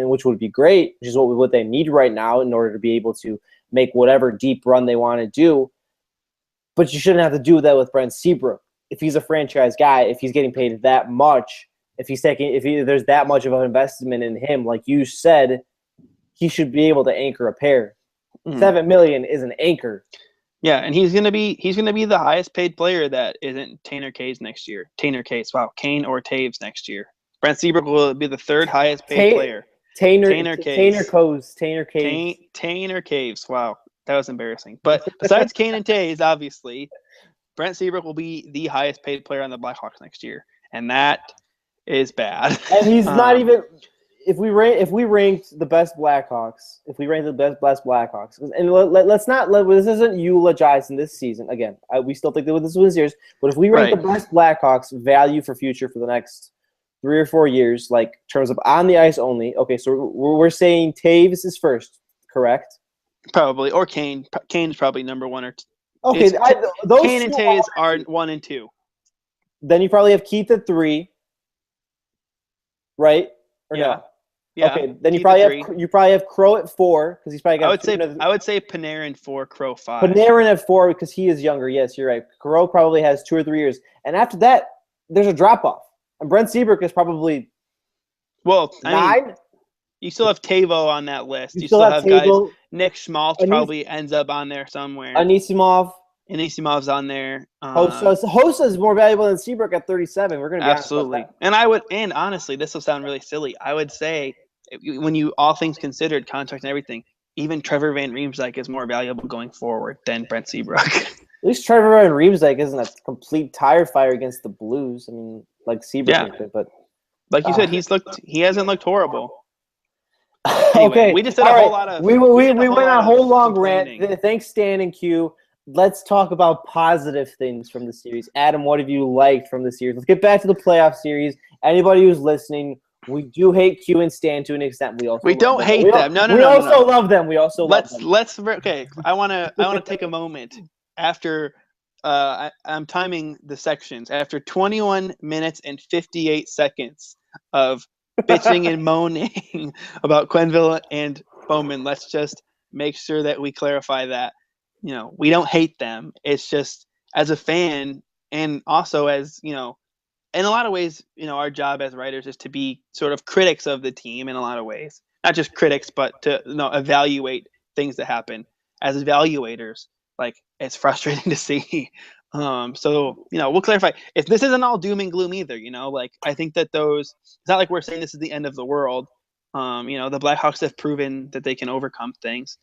which would be great, which is what they need right now in order to be able to make whatever deep run they want to do. But you shouldn't have to do that with Brent Seabrook. If he's a franchise guy, if he's getting paid that much, if there's that much of an investment in him, like you said, he should be able to anchor a pair. $7 million is an anchor. Yeah, and he's gonna be the highest paid player that isn't Tanner Case next year. Kane or Taves next year. Brent Seabrook will be the 3rd highest paid player. Tanner Caves. Wow, that was embarrassing. But besides Kane and Taves, obviously, Brent Seabrook will be the highest paid player on the Blackhawks next year, and that is bad. And he's not even. If we ranked the best Blackhawks, and let's not this isn't eulogizing this season. Again, we still think that this was years, but if we rank the best Blackhawks value for future for the next 3 or 4 years, like in terms of on the ice only. Okay, so we're saying Taves is first, correct? Probably, or Kane. Kane's probably number 1 or 2. Okay, those Kane and Taves are 1 and 2. Then you probably have Keith at 3, right? Or yeah. No? Yeah. Okay, then you probably have Crow at 4 because he's probably got. I would say Panarin 4, Crow 5. Panarin at 4 because he is younger. Yes, you're right. Crow probably has 2 or 3 years, and after that, there's a drop off. And Brent Seabrook is probably 9. You still have Tavo on that list. You You still still have have guys. Tavo, Nick Schmaltz probably ends up on there somewhere. Anisimov. Anisimov's on there. Hossa is more valuable than Seabrook at 37. We're going to be absolutely. And honestly, this will sound really silly. I would say, when you all things considered, contract and everything, even Trevor Van Riemsdyk is more valuable going forward than Brent Seabrook. At least Trevor Van Riemsdyk isn't a complete tire fire against the Blues. I mean, like Seabrook, but like you said, he hasn't looked horrible. Anyway, okay, we just did a whole lot of. We went on a whole long rant. Thanks, Stan and Q. Let's talk about positive things from the series. Adam, what have you liked from the series? Let's get back to the playoff series. Anybody who's listening, we do hate Q and Stan to an extent. We don't hate them. No. We also love them. We also love them. Okay. I want to take a moment after. I'm timing the sections after 21 minutes and 58 seconds of bitching and moaning about Quenneville and Bowman. Let's just make sure that we clarify that. We don't hate them. It's just, as a fan, and also as, in a lot of ways, our job as writers is to be sort of critics of the team in a lot of ways. Not just critics, but to evaluate things that happen. As evaluators, it's frustrating to see. So, we'll clarify. If this isn't all doom and gloom either, I think that it's not like we're saying this is the end of the world. The Blackhawks have proven that they can overcome things.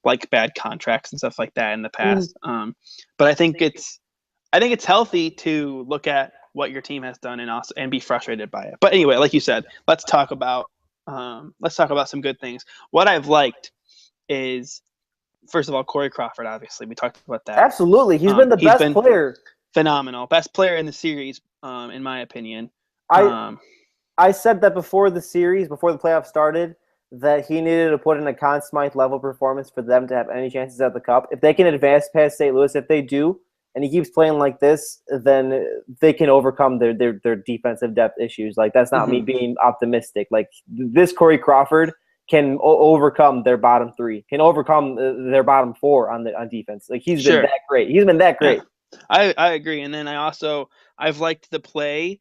Like bad contracts and stuff like that in the past. But I think it's healthy to look at what your team has done and be frustrated by it. But anyway, like you said, let's talk about some good things. What I've liked is, first of all, Corey Crawford. Obviously, we talked about that. Absolutely, he's been the best player. Phenomenal, best player in the series, in my opinion. I said that before the playoffs started, that he needed to put in a Conn Smythe level performance for them to have any chances at the Cup. If they can advance past St. Louis, if they do, and he keeps playing like this, then they can overcome their defensive depth issues. That's not me being optimistic. This Corey Crawford can overcome their bottom three, can overcome their bottom four on defense. He's been that great. He's been that great. Yeah. I agree. And then I've liked the play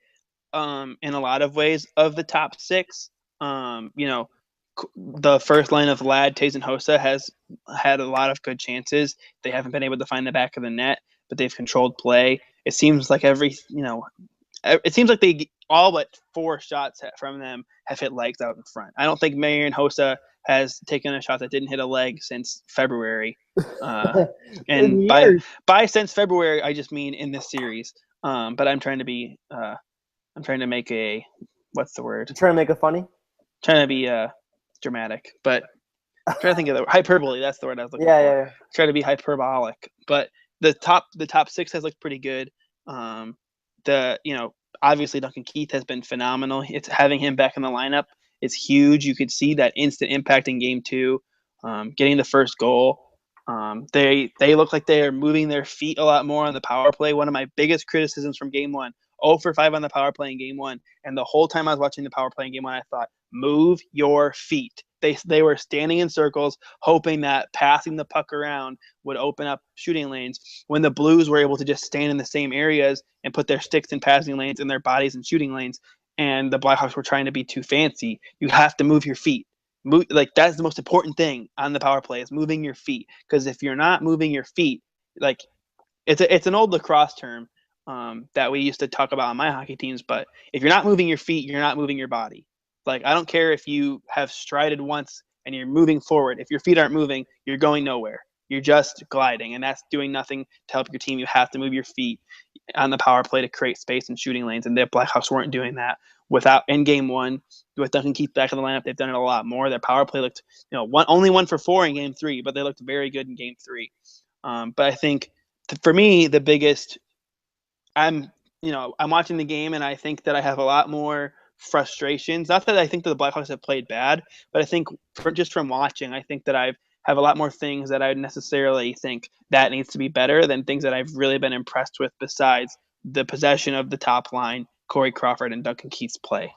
in a lot of ways of the top six. The first line of Ladd, Taves, and Hossa has had a lot of good chances. They haven't been able to find the back of the net, but they've controlled play. It seems like they all but 4 shots from them have hit legs out in front. I don't think Marian Hossa has taken a shot that didn't hit a leg since February. And by since February, I just mean in this series. But I'm trying to make a, what's the word? You're trying to make it funny? Trying to be dramatic, but I'm trying to think of the hyperbole. That's the word I was looking for. Yeah. Try to be hyperbolic, but the top 6 has looked pretty good. Obviously Duncan Keith has been phenomenal. It's having him back in the lineup is huge. You could see that instant impact in game 2, getting the first goal. They look like they are moving their feet a lot more on the power play. One of my biggest criticisms from game 1, 0 for 5 on the power play in game 1. And the whole time I was watching the power play in game 1, I thought, move your feet. They were standing in circles, hoping that passing the puck around would open up shooting lanes, when the Blues were able to just stand in the same areas and put their sticks in passing lanes and their bodies in shooting lanes, and the Blackhawks were trying to be too fancy. You have to move your feet. That's the most important thing on the power play, is moving your feet. Because if you're not moving your feet, it's an old lacrosse term that we used to talk about on my hockey teams, but if you're not moving your feet, you're not moving your body. I don't care if you have strided once and you're moving forward. If your feet aren't moving, you're going nowhere. You're just gliding, and that's doing nothing to help your team. You have to move your feet on the power play to create space and shooting lanes, and the Blackhawks weren't doing that in game 1. With Duncan Keith back in the lineup, they've done it a lot more. Their power play looked, only 1 for 4 in game 3, but they looked very good in game 3. But I think for me, the biggest, I'm watching the game, and I think that I have a lot more frustrations. Not that I think that the Blackhawks have played bad, but I think from watching, I think that I have a lot more things that I would necessarily think that needs to be better than things that I've really been impressed with, besides the possession of the top line, Corey Crawford and Duncan Keith's play.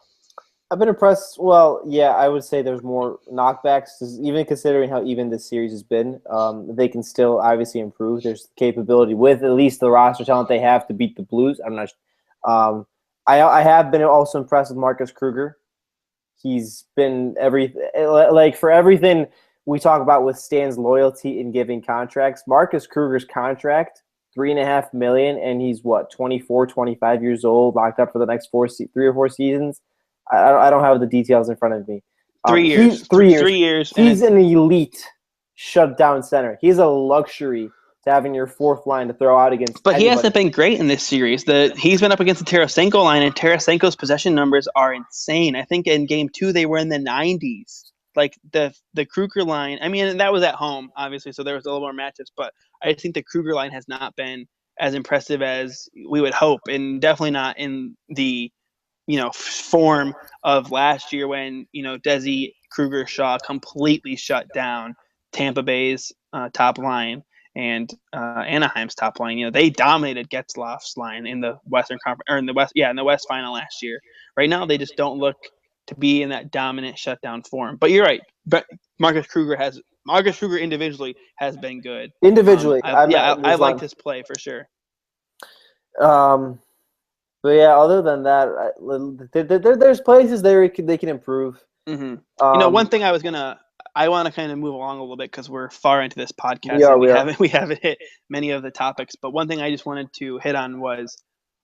I've been impressed. Well, yeah, I would say there's more knockbacks, even considering how even this series has been. They can still obviously improve. There's capability with at least the roster talent they have to beat the Blues. I'm not. I have been also impressed with Marcus Kruger. He's been for everything we talk about with Stan's loyalty in giving contracts. Marcus Kruger's contract, $3.5 million, and he's 24, 25 years old, locked up for the next 3 or 4 seasons. I don't have the details in front of me. 3 years. 3 years. 3 years. He's an elite shutdown center. He's a luxury to having your fourth line to throw out against. But anybody. he hasn't been great in this series. He's been up against the Tarasenko line, and Tarasenko's possession numbers are insane. I think in Game 2 they were in the 90s. Like the Kruger line. I mean, that was at home, obviously, so there was a little more matchups. But I think the Kruger line has not been as impressive as we would hope, and definitely not in the form of last year when Desi Kruger Shaw completely shut down Tampa Bay's top line and Anaheim's top line. They dominated Getzlaf's line in the Western Conference or in the West Final last year. Right now, they just don't look to be in that dominant shutdown form. But you're right. But Marcus Kruger individually has been good. Individually, I liked his play for sure. But yeah, other than that, there's places there they can improve. Mm-hmm. One thing I want to kind of move along a little bit because we're far into this podcast. We haven't hit many of the topics. But one thing I just wanted to hit on was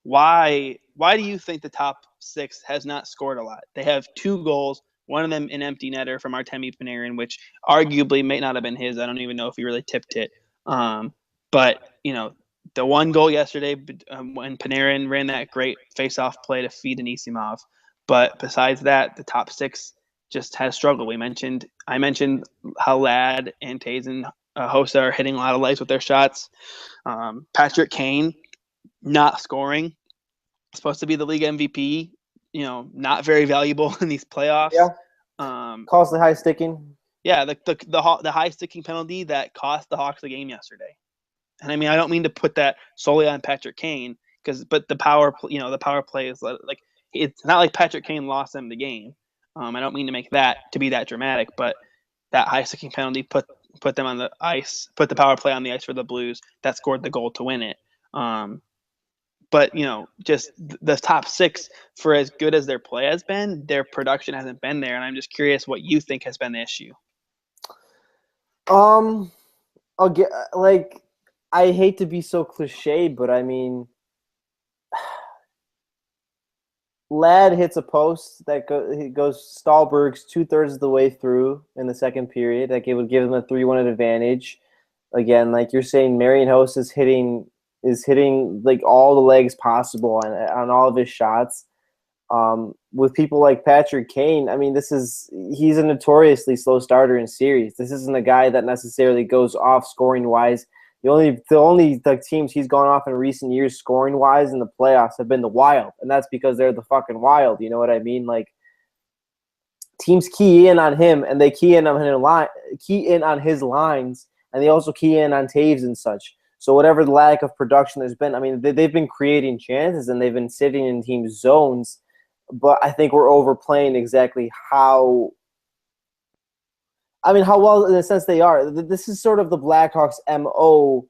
why do you think the top 6 has not scored a lot? They have 2 goals, one of them an empty netter from Artemi Panarin, which arguably may not have been his. I don't even know if he really tipped it. But the one goal yesterday when Panarin ran that great face-off play to feed Anisimov. But besides that, the top 6 just has struggled. I mentioned how Ladd and Taves and Hossa are hitting a lot of lights with their shots. Patrick Kane not scoring. Supposed to be the league MVP. Not very valuable in these playoffs. Yeah. Calls the high sticking. Yeah, the high sticking penalty that cost the Hawks the game yesterday. And I mean, I don't mean to put that solely on Patrick Kane, but the power play is like it's not like Patrick Kane lost them the game. I don't mean to make that to be that dramatic, but that high sticking penalty put them on the ice, put the power play on the ice for the Blues. That scored the goal to win it. But just the top 6, for as good as their play has been, their production hasn't been there, and I'm just curious what you think has been the issue. I hate to be so cliche, but I mean, Ladd hits a post that goes Stahlberg's 2/3 of the way through in the second period. That would give them a 3-1 advantage. Again, like you're saying, Marian Hossa is hitting like all the legs possible on all of his shots. With people like Patrick Kane, I mean, he's a notoriously slow starter in series. This isn't a guy that necessarily goes off scoring wise. The only teams he's gone off in recent years scoring wise in the playoffs have been the Wild, and that's because they're the fucking Wild. You know what I mean? Like teams key in on him, and they key in on his lines, and they also key in on Taves and such. So whatever the lack of production there's been, I mean, they've been creating chances and they've been sitting in team zones, but I think we're overplaying exactly how well in a sense they are. This is sort of the Blackhawks' MO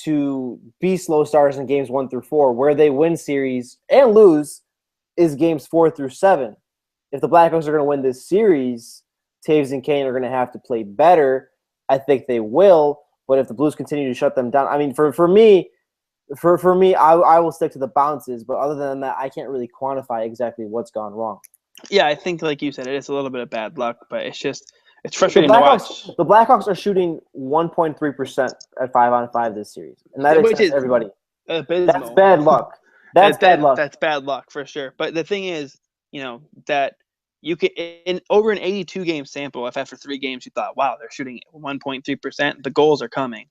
to be slow starters in games 1 through 4, where they win series and lose is games 4 through 7. If the Blackhawks are going to win this series, Taves and Kane are going to have to play better. I think they will. But if the Blues continue to shut them down, I mean, for me, I will stick to the bounces. But other than that, I can't really quantify exactly what's gone wrong. Yeah, I think, like you said, it is a little bit of bad luck, but it's frustrating to watch. The Blackhawks are shooting 1.3% at 5-on-5 this series, and that is everybody. Abysmal. That's bad luck. That's bad luck. That's bad luck for sure. But the thing is, that you can over an 82 game sample, if after 3 games you thought, wow, they're shooting 1.3%, the goals are coming.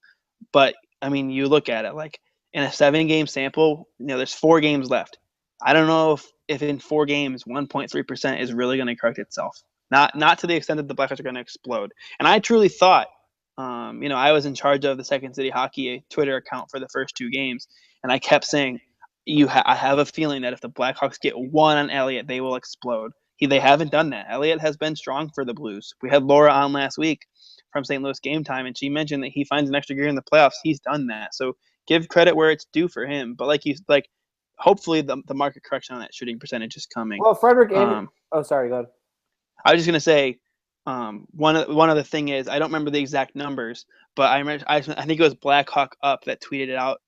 But I mean, you look at it like in a 7-game sample, there's 4 games left. I don't know if in 4 games 1.3% is really going to correct itself. Not to the extent that the Blackhawks are going to explode. And I truly thought, I was in charge of the Second City Hockey Twitter account for the first 2 games, and I kept saying, I have a feeling that if the Blackhawks get 1 on Elliott, they will explode. They haven't done that. Elliott has been strong for the Blues. We had Laura on last week from St. Louis Game Time, and she mentioned that he finds an extra gear in the playoffs. He's done that. So give credit where it's due for him. But hopefully the market correction on that shooting percentage is coming. Well, Frederick. Sorry, go ahead. I was just gonna say, one of the thing is I don't remember the exact numbers, but I think it was Blackhawk Up that tweeted it out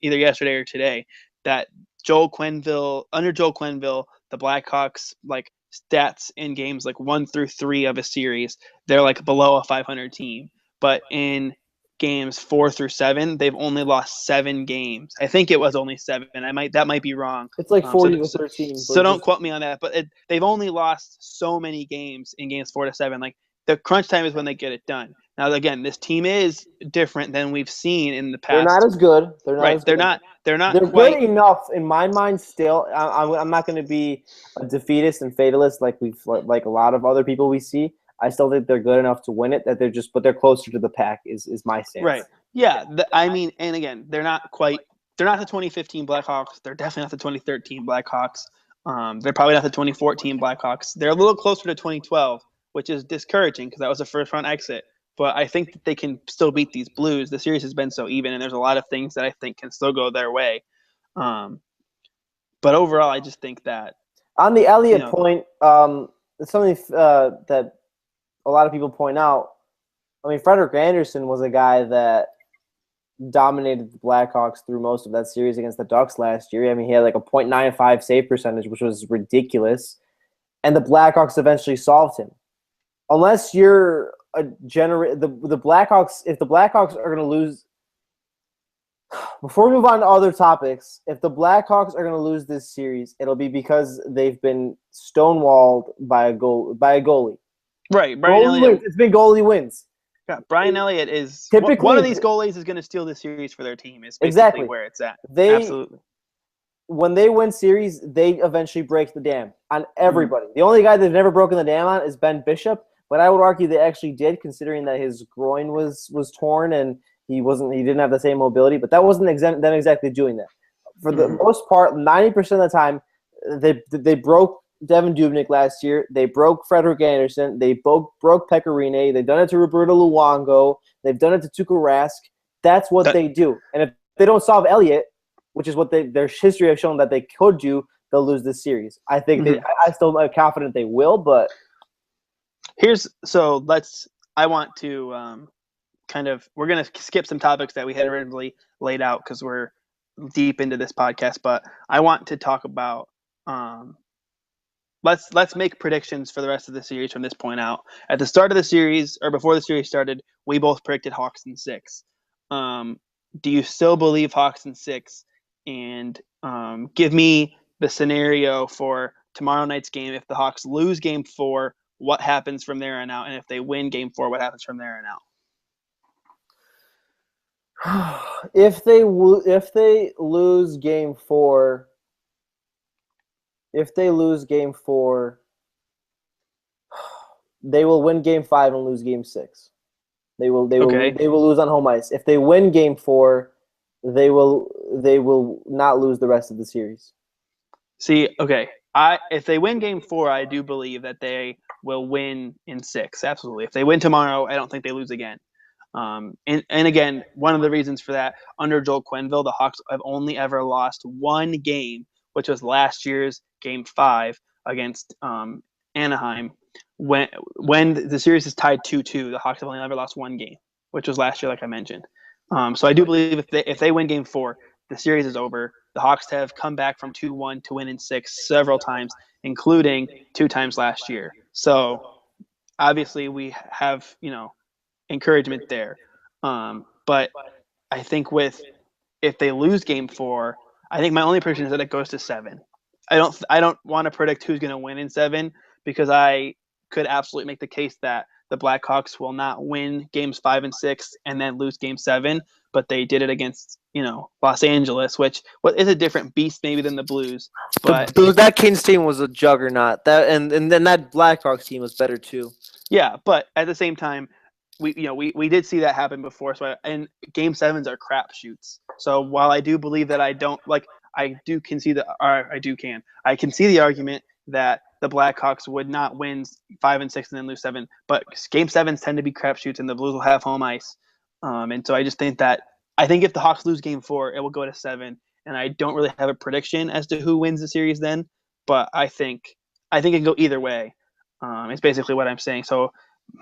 either yesterday or today that under Joel Quenneville, the Blackhawks like stats in games like 1 through 3 of a series, they're like below a 500 team, but in games 4 through 7, they've only lost 7 games. I think it was only 7. That might be wrong. It's like 40 to 13. So don't quote me on that. But they've only lost so many games in games 4 to 7. Like the crunch time is when they get it done. Now again, this team is different than we've seen in the past. They're not as good. They're not. Right. As good. They're not. They're quite, good enough in my mind. Still, I'm not going to be a defeatist and fatalist like a lot of other people we see. I still think they're good enough to win it. But they're closer to the pack. Is my stance. Right. Yeah. I mean, and again, they're not the 2015 Blackhawks. They're definitely not the 2013 Blackhawks. They're probably not the 2014 Blackhawks. They're a little closer to 2012, which is discouraging because that was a first-round exit. But I think that they can still beat these Blues. The series has been so even, and there's a lot of things that I think can still go their way. But overall, I just think that on the Elliott point, it's something that a lot of people point out. I mean, Frederik Andersen was a guy that dominated the Blackhawks through most of that series against the Ducks last year. I mean, he had like a .95 save percentage, which was ridiculous. And the Blackhawks eventually solved him. Unless you're the Blackhawks, if the Blackhawks are going to lose, before we move on to other topics, if the Blackhawks are going to lose this series, it'll be because they've been stonewalled by a goalie. Right, Brian Elliott. It's been goalie wins. Yeah, Brian Elliott is typically one of these goalies is going to steal the series for their team. Is basically exactly where it's at. Absolutely. When they win series, they eventually break the dam on everybody. The only guy they've never broken the dam on is Ben Bishop, but I would argue they actually did, considering that his groin was torn and he didn't have the same mobility. But that wasn't them exactly doing that. For the most part, 90% of the time, they broke Devin Dubnyk last year. They broke Frederik Andersen. They broke Pekka Rinne. They've done it to Roberto Luongo. They've done it to Tuukka Rask. That's what they do. And if they don't solve Elliott, which is what their history has shown that they could do, they'll lose this series. I think I still am confident they will, but I want to we're going to skip some topics that we had originally laid out because we're deep into this podcast, but I want to talk about let's make predictions for the rest of the series from this point out. At the start of the series, or before the series started, we both predicted Hawks in 6. Do you still believe Hawks in 6? And give me the scenario for tomorrow night's game. If the Hawks lose Game 4, what happens from there on out? And if they win Game 4, what happens from there on out? If they lose Game 4, they will win Game 5 and lose Game 6. They will lose on home ice. If they win Game 4, they will not lose the rest of the series. See, okay. If they win Game 4, I do believe that they will win in 6. Absolutely. If they win tomorrow, I don't think they lose again. And again, one of the reasons for that, under Joel Quenneville, the Hawks have only ever lost one game, which was last year's Game 5 against Anaheim. When the series is tied 2-2, the Hawks have only ever lost one game, which was last year, like I mentioned. So I do believe if they win Game 4, the series is over. The Hawks have come back from 2-1 to win in 6 several times, including 2 times last year. So obviously we have, encouragement there. But I think if they lose Game 4, I think my only prediction is that it goes to 7. I don't want to predict who's going to win in 7 because I could absolutely make the case that the Blackhawks will not win Games 5 and 6 and then lose Game 7, but they did it against Los Angeles, which is a different beast maybe than the Blues. But that Kings team was a juggernaut. That and then that Blackhawks team was better too. Yeah, but at the same time, we did see that happen before. So and Game 7s are crapshoots. So while I do believe that I can see the argument that the Blackhawks would not win 5 and 6 and then lose 7, but Game 7s tend to be crapshoots, and the Blues will have home ice. And so I just think if the Hawks lose Game 4, it will go to 7, and I don't really have a prediction as to who wins the series then, but I think it can go either way. It's basically what I'm saying. So,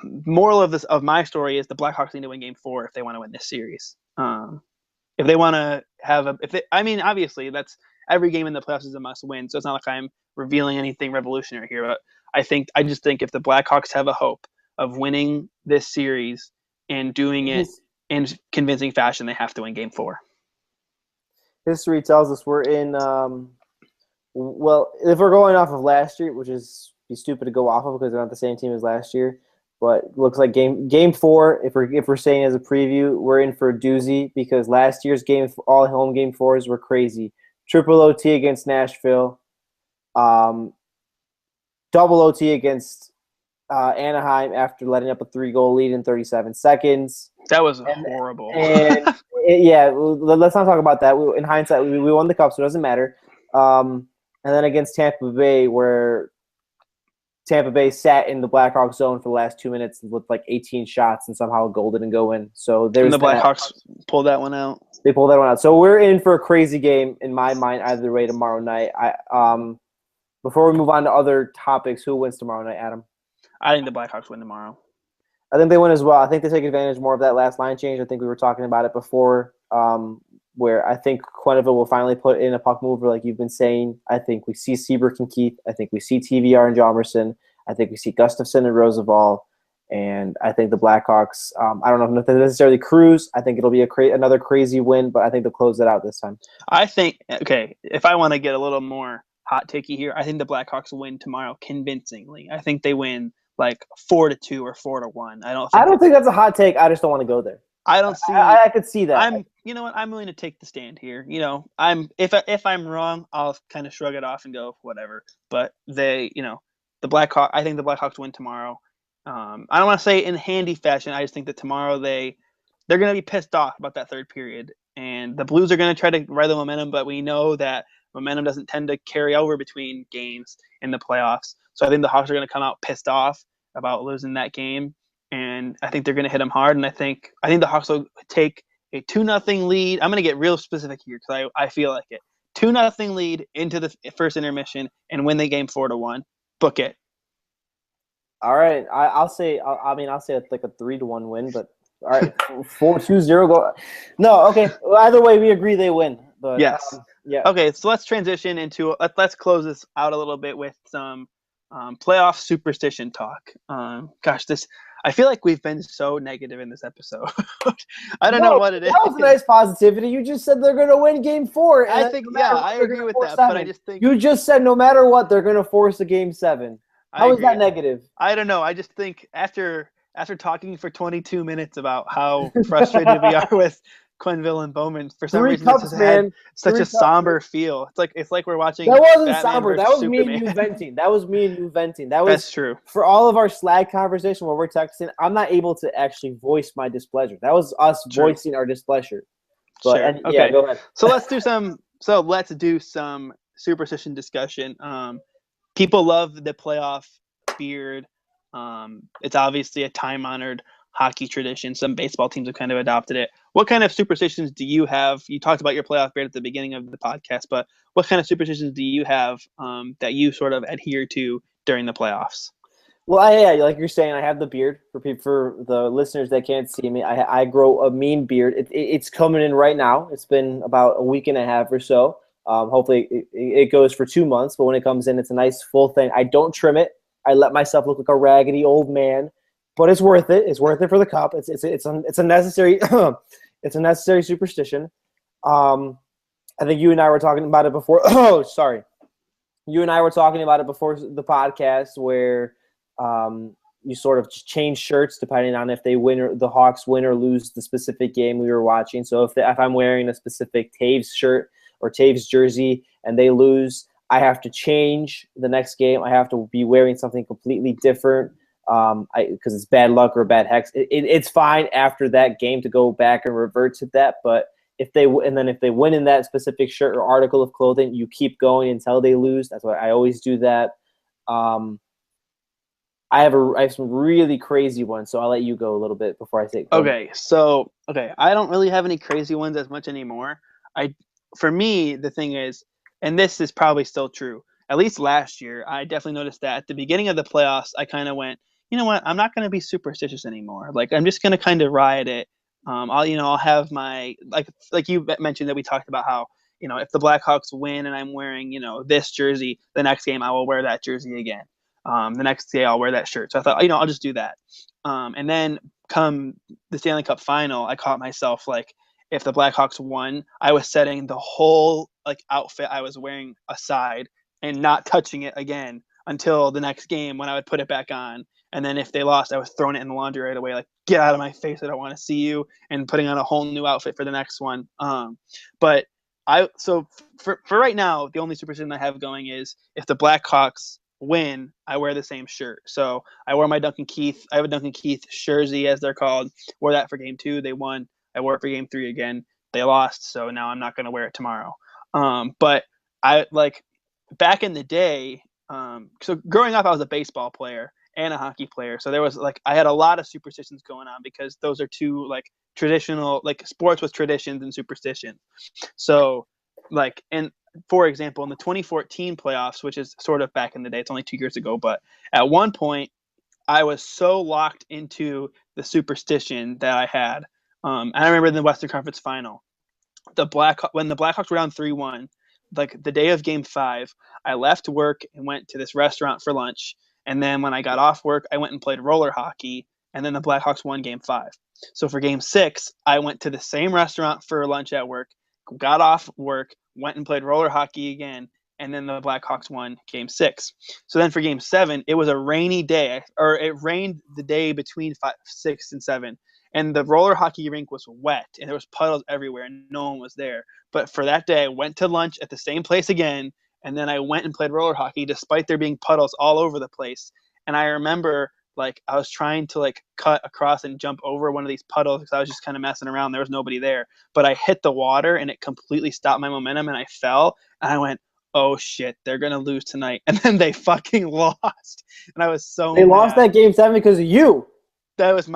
moral of my story is the Blackhawks need to win Game 4 if they want to win this series. If they want to have obviously that's every game in the playoffs is a must win. So it's not like I'm revealing anything revolutionary here, but I just think if the Blackhawks have a hope of winning this series and doing it in convincing fashion, they have to win Game 4. History tells us we're in. Well, if we're going off of last year, which is be stupid to go off of because they're not the same team as last year, but it looks like game 4. If we're saying as a preview, we're in for a doozy because last year's all home Game 4s were crazy. Triple OT against Nashville, double OT against Anaheim after letting up a 3-goal lead in 37 seconds. That was horrible. Let's not talk about that. In hindsight, we won the cup, so it doesn't matter. And then against Tampa Bay, where Tampa Bay sat in the Blackhawks zone for the last 2 minutes with like 18 shots and somehow a goal didn't go in. So there's and the Blackhawks pulled that one out. They pulled that one out. So we're in for a crazy game in my mind either way tomorrow night. Before we move on to other topics, who wins tomorrow night, Adam? I think the Blackhawks win tomorrow. I think they win as well. I think they take advantage more of that last line change. I think we were talking about it before, where I think Quenneville will finally put in a puck mover like you've been saying. I think we see Seabrook and Keith. I think we see TVR and Hjalmarsson. I think we see Gustafsson and Roosevelt. And I think the Blackhawks, I don't know if they necessarily cruise. I think it'll be another crazy win, but I think they'll close it out this time. I think, if I want to get a little more hot takey here, I think the Blackhawks win tomorrow convincingly. I think they win like 4-2 or 4-1. I don't think that's a hot take. I just don't want to go there. I don't see. I could see that. You know what? I'm willing to take the stand here. You know, if I'm wrong, I'll kind of shrug it off and go whatever. But I think the Blackhawks win tomorrow. I don't want to say in handy fashion. I just think that tomorrow they're going to be pissed off about that third period, and the Blues are going to try to ride the momentum. But we know that momentum doesn't tend to carry over between games in the playoffs. So I think the Hawks are going to come out pissed off about losing that game. And I think they're going to hit them hard. And I think the Hawks will take a 2-0 lead. I'm going to get real specific here because I feel like it. 2-0 lead into the first intermission and win the game 4-1. Book it. All right. I'll say it's like a 3-1 win, but all right. 4-2-0 go. No, okay. Either way, we agree they win. But yes. Yeah. Okay, so let's transition into let's close this out a little bit with some playoff superstition talk. I feel like we've been so negative in this episode. I don't know what it is. That was a nice positivity. You just said they're going to win Game 4. I think, I agree with that. 7. But I just think you just said no matter what, they're going to force a Game 7. How is that negative? I don't know. I just think after talking for 22 minutes about how frustrated we are with Quenneville and Bowman, for some reason this has had such a somber feel. It's like we're watching. That wasn't Batman somber. That was Superman. me and you venting. That was That's true. For all of our Slack conversation where we're texting, I'm not able to actually voice my displeasure. That was us voicing our displeasure. But, sure. Okay. Yeah, go ahead. So let's do some superstition discussion. People love the playoff beard. It's obviously a time-honored hockey tradition. Some baseball teams have kind of adopted it. What kind of superstitions do you have? You talked about your playoff beard at the beginning of the podcast, but what kind of superstitions do you have that you sort of adhere to during the playoffs? Well, like you're saying, I have the beard. For the listeners that can't see me, I grow a mean beard. It's coming in right now. It's been about a week and a half or so. Hopefully it goes for 2 months, but when it comes in, it's a nice full thing. I don't trim it. I let myself look like a raggedy old man. But it's worth it. It's worth it for the cup. It's a necessary it's a necessary superstition. I think you and I were talking about it before. Oh, sorry. You and I were talking about it before the podcast, where you sort of change shirts depending on if they win or the Hawks win or lose the specific game we were watching. So if I'm wearing a specific Taves shirt or Taves jersey and they lose, I have to change the next game. I have to be wearing something completely different. Because it's bad luck or bad hex. It's fine after that game to go back and revert to that, but if they win in that specific shirt or article of clothing, you keep going until they lose. That's why I always do that. I have some really crazy ones, so I'll let you go a little bit before I say. Okay, I don't really have any crazy ones as much anymore. For me, the thing is, and this is probably still true, at least last year, I definitely noticed that at the beginning of the playoffs, I kind of went, you know what, I'm not going to be superstitious anymore. Like, I'm just going to kind of ride it. I'll have my, like you mentioned that we talked about how, if the Blackhawks win and I'm wearing, this jersey, the next game I will wear that jersey again. The next day I'll wear that shirt. So I thought, I'll just do that. And then come the Stanley Cup final, I caught myself like, if the Blackhawks won, I was setting the whole like outfit I was wearing aside and not touching it again until the next game when I would put it back on. And then if they lost, I was throwing it in the laundry right away, like, get out of my face, I don't want to see you, and putting on a whole new outfit for the next one. But so for right now, the only superstition I have going is if the Blackhawks win, I wear the same shirt. So I wore my Duncan Keith. I have a Duncan Keith jersey, as they're called. Wore that for game 2. They won. I wore it for game 3 again. They lost, so now I'm not going to wear it tomorrow. But I like back in the day. So growing up, I was a baseball player and a hockey player. So there was like I had a lot of superstitions going on because those are two like traditional like sports with traditions and superstition. So like for example, in the 2014 playoffs, which is sort of back in the day, it's only 2 years ago, but at one point I was so locked into the superstition that I had. And I remember in the Western Conference Final, when the Blackhawks were down 3-1, like the day of Game 5, I left work and went to this restaurant for lunch. And then when I got off work, I went and played roller hockey. And then the Blackhawks won Game 5. So for Game 6, I went to the same restaurant for lunch at work, got off work, went and played roller hockey again. And then the Blackhawks won Game 6. So then for Game 7, it was a rainy day, or it rained the day between 6 and 7. And the roller hockey rink was wet, and there was puddles everywhere, and no one was there. But for that day, I went to lunch at the same place again, and then I went and played roller hockey despite there being puddles all over the place. And I remember, like, I was trying to, like, cut across and jump over one of these puddles because I was just kind of messing around. There was nobody there. But I hit the water, and it completely stopped my momentum, and I fell, and I went, oh, shit, they're going to lose tonight. And then they fucking lost. And I was so They mad. lost that Game 7 because of you. That was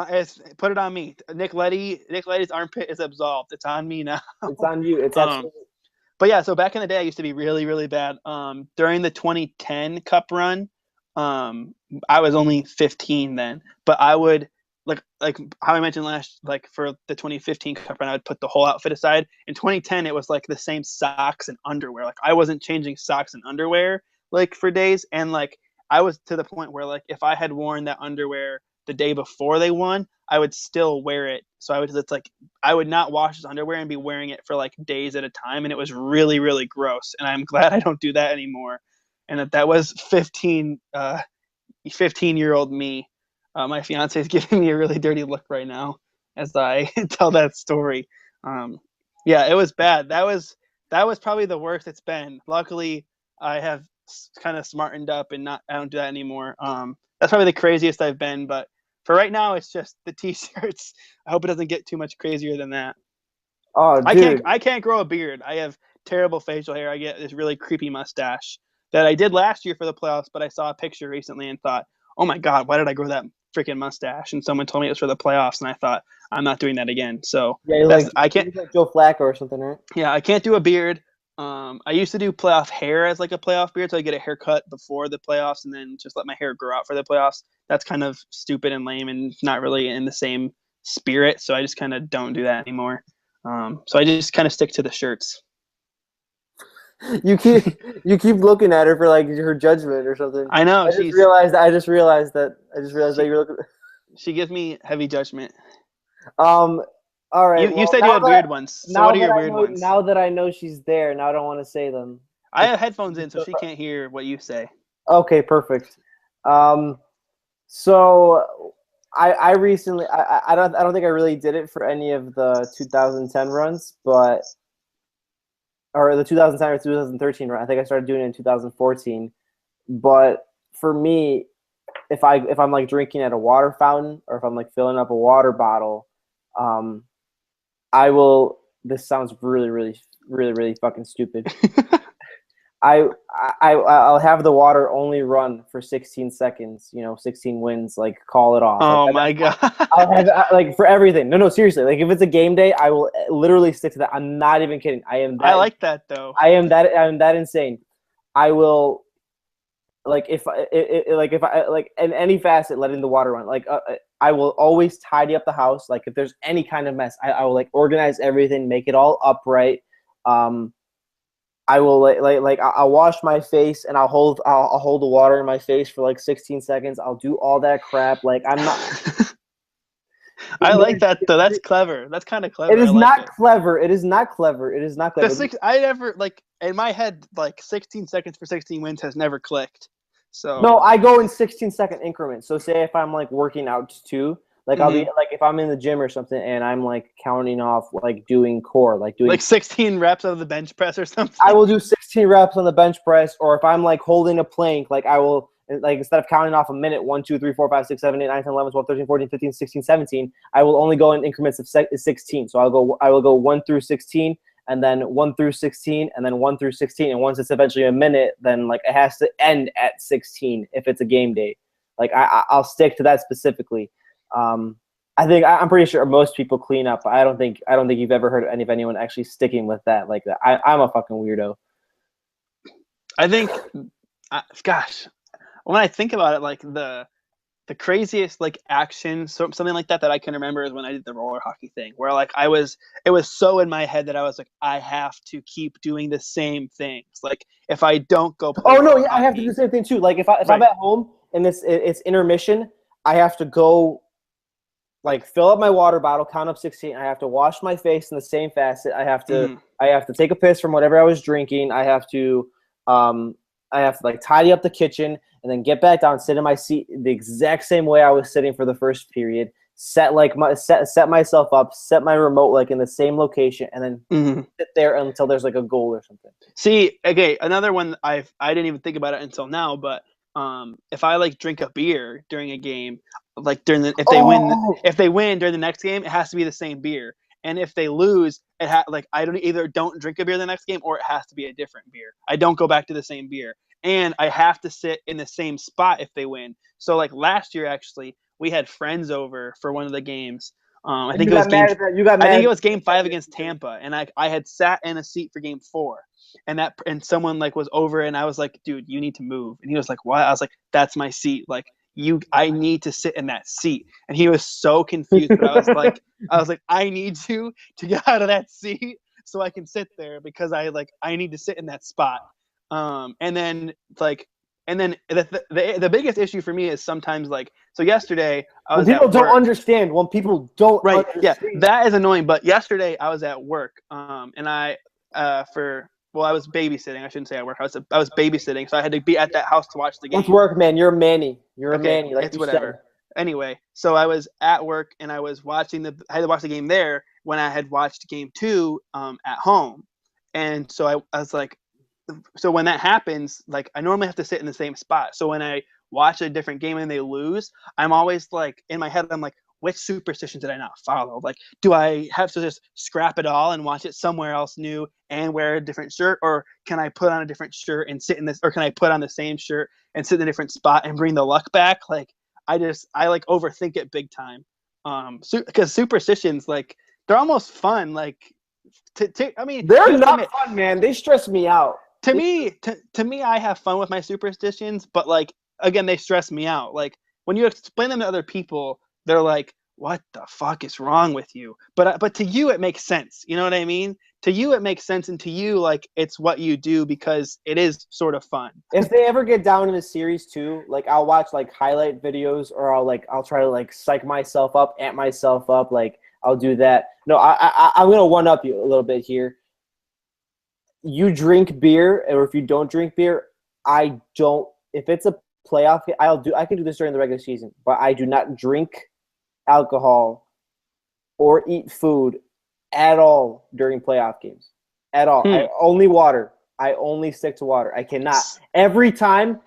put it on me. Nick Leddy's armpit is absolved. It's on me now. It's on you. It's absolutely. But yeah, so back in the day, I used to be really, really bad. During the 2010 Cup run, I was only 15 then, but I would like how I mentioned for the 2015 Cup run, I would put the whole outfit aside. In 2010, it was like the same socks and underwear. Like I wasn't changing socks and underwear like for days, and like I was to the point where like if I had worn that underwear the day before they won, I would still wear it. So I would not wash his underwear and be wearing it for like days at a time. And it was really, really gross. And I'm glad I don't do that anymore. And that was 15-year-old me. My fiance is giving me a really dirty look right now as I tell that story. Yeah, it was bad. That was probably the worst it's been. Luckily, I have kind of smartened up and I don't do that anymore. That's probably the craziest I've been, but for right now, it's just the T-shirts. I hope it doesn't get too much crazier than that. Oh, dude. I can't grow a beard. I have terrible facial hair. I get this really creepy mustache that I did last year for the playoffs, but I saw a picture recently and thought, oh my God, why did I grow that freaking mustache? And someone told me it was for the playoffs, and I thought, I'm not doing that again. So yeah, I can't. Like Joe Flacco or something, right? Yeah, I can't do a beard. I used to do playoff hair as like a playoff beard, so I get a haircut before the playoffs and then just let my hair grow out for the playoffs. That's kind of stupid and lame and not really in the same spirit, so I just kind of don't do that anymore. So I just kind of stick to the shirts. You keep looking at her for like her judgment or something. I know. I just realized that you're looking. She gives me heavy judgment. All right. You said you had weird ones. So what are your weird ones? Now that I know she's there, now I don't want to say them. I have headphones in, so she can't hear what you say. Okay, perfect. So I recently I don't think I really did it for any of the 2010 runs, or the 2010 or 2013 run. I think I started doing it in 2014. But for me, if I'm like drinking at a water fountain or if I'm like filling up a water bottle, I will. This sounds really, really, really, really fucking stupid. I'll have the water only run for 16 seconds. 16 wins. Like call it off. Oh my God! I'll have like for everything. No, seriously. Like if it's a game day, I will literally stick to that. I'm not even kidding. I am. I like that though. I am that insane. I will like if I like in any facet letting the water run, like I will always tidy up the house. Like if there's any kind of mess, I will like organize everything, make it all upright. I will I'll wash my face and I'll hold the water in my face for like 16 seconds. I'll do all that crap. Like I'm not. I like that though. That's clever. That's kind of clever. It is like not it. clever. It is not clever. It is not clever. I never like in my head like 16 seconds for 16 wins has never clicked. So no, I go in 16-second increments. So say if I'm like working out too, like I'll be like if I'm in the gym or something and I'm like counting off like doing core, like doing like 16 reps of the bench press or something. I will do 16 reps on the bench press, or if I'm like holding a plank, like I will like instead of counting off a minute 1 2 3 4 5 6 7 8 9 10 11 12 13 14 15 16 17, I will only go in increments of 16. So I will go 1 through 16 and then 1 through 16 and then 1 through 16, and once it's eventually a minute, then like it has to end at 16 if it's a game day. Like I'll stick to that specifically. I'm pretty sure most people clean up. I don't think you've ever heard of anyone actually sticking with that like that. I'm a fucking weirdo. I think, gosh, when I think about it, like the craziest like action, something like that I can remember is when I did the roller hockey thing, where like it was so in my head that I was like, I have to keep doing the same things. Like if I don't go play yeah, I have to do the same thing too. Like if I'm at home and it's intermission, I have to go like fill up my water bottle, count up 16. I have to wash my face in the same facet. I have to take a piss from whatever I was drinking. I have to like tidy up the kitchen and then get back down, sit in my seat the exact same way I was sitting for the first period. Set myself up, set my remote like in the same location, and then sit there until there's like a goal or something. See, okay, another one I didn't even think about it until now, but if I like drink a beer during a game, like if they win during the next game, it has to be the same beer. And if they lose, I don't drink a beer the next game, or it has to be a different beer. I don't go back to the same beer, and I have to sit in the same spot if they win. So like last year, actually, we had friends over for one of the games. I think it was game 5 against Tampa, and I had sat in a seat for game 4, and someone like was over, and I was like, dude, you need to move, and he was like, what? I was like, that's my seat, like. I need to sit in that seat. And he was so confused, but I was like, I need you to get out of that seat so I can sit there because I need to sit in that spot. And then the biggest issue for me is sometimes so yesterday I was people don't understand when people don't understand. Yeah, that is annoying. But yesterday I was at work, and I was babysitting. I shouldn't say at work. I was babysitting, so I had to be at that house to watch the game. It's work, man. You're a Manny. You're a Manny. Like it's whatever. Anyway, so I was at work and I was I had to watch the game there when I had watched game 2 at home, and so I was like, so when that happens, like I normally have to sit in the same spot. So when I watch a different game and they lose, I'm always like in my head, I'm like, which superstition did I not follow? Like, do I have to just scrap it all and watch it somewhere else new and wear a different shirt? Or can I put on a different shirt and sit in this, or can I put on the same shirt and sit in a different spot and bring the luck back? Like, I like overthink it big time. Because superstitions, like, they're almost fun. Like, I mean, they're not fun, man. They stress me out. To me, I have fun with my superstitions, but like, again, they stress me out. Like, when you explain them to other people, they're like, what the fuck is wrong with you? But to you, it makes sense. You know what I mean? To you, it makes sense. And to you, like, it's what you do because it is sort of fun. If they ever get down in a series too, like I'll watch like highlight videos, or I'll try to like psych myself up, amp myself up. Like I'll do that. No, I'm going to one up you a little bit here. You drink beer, or if you don't drink beer, I don't. If it's a playoff, I can do this during the regular season, but I do not drink alcohol or eat food at all during playoff games. At all. Only water. I only stick to water. I cannot. Every time,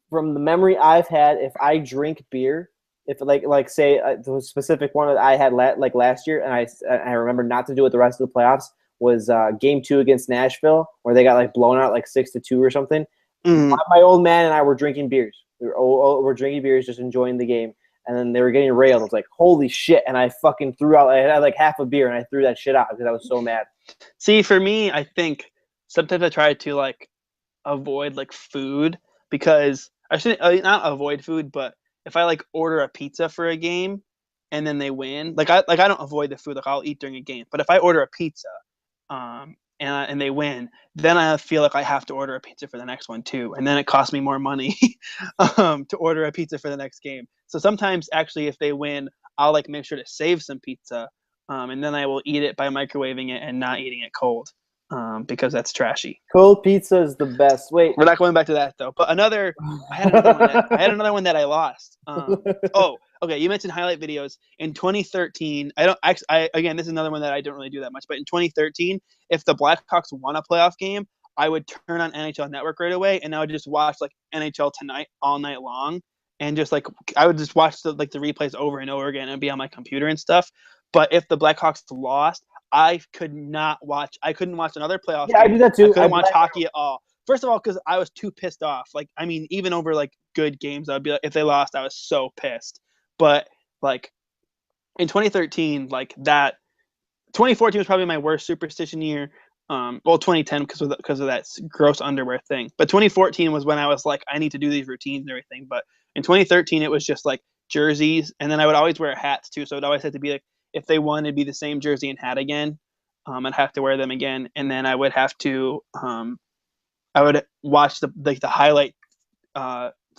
from the memory I've had, if I drink beer, if like say the specific one that I had last year, and I remember not to do it the rest of the playoffs, was game 2 against Nashville, where they got like blown out like 6-2 or something. My old man and I were drinking beers. We're drinking beers, just enjoying the game. And then they were getting railed. I was like, holy shit. And I fucking threw out – I had like half a beer, and I threw that shit out because I was so mad. See, for me, I think sometimes I try to like avoid like food because I shouldn't not avoid food, but if I like order a pizza for a game and then they win, like I don't avoid the food, like I'll eat during a game. But if I order a pizza, and they win, then I feel like I have to order a pizza for the next one too, and then it costs me more money to order a pizza for the next game. So sometimes actually, if they win, I'll like make sure to save some pizza, and then I will eat it by microwaving it and not eating it cold, because that's trashy. Cold pizza is the best. Wait. We're not going back to that though. But I had another one that I lost. Oh, okay. You mentioned highlight videos in 2013. Again, this is another one that I don't really do that much. But in 2013, if the Blackhawks won a playoff game, I would turn on NHL Network right away, and I would just watch like NHL Tonight all night long, and just like I would just watch the replays over and over again, and be on my computer and stuff. But if the Blackhawks lost, I couldn't watch another playoff game. I do that too. I couldn't watch hockey at all. First of all, because I was too pissed off. Like, I mean, even over like good games, I'd be like, if they lost, I was so pissed. But like in 2013, like that, 2014 was probably my worst superstition year. 2010 because of that gross underwear thing. But 2014 was when I was like, I need to do these routines and everything. But in 2013, it was just like jerseys, and then I would always wear hats too. So it always had to be like, if they won, it'd be the same jersey and hat again. I'd have to wear them again, and then I would have to. I would watch the highlight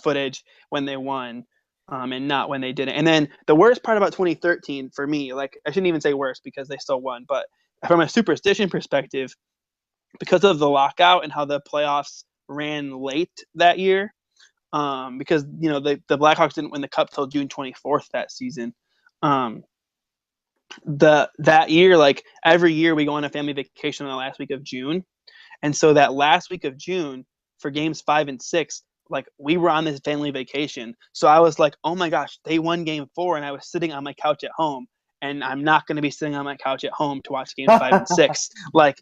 footage when they won, and not when they didn't. And then the worst part about 2013 for me, like I shouldn't even say worst because they still won, but from a superstition perspective, because of the lockout and how the playoffs ran late that year, because the Blackhawks didn't win the cup till June 24th that season. That year, like every year, we go on a family vacation on the last week of June. And so that last week of June for games 5 and 6, like we were on this family vacation. So I was like, oh my gosh, they won game 4, and I was sitting on my couch at home, and I'm not going to be sitting on my couch at home to watch games 5 and 6. Like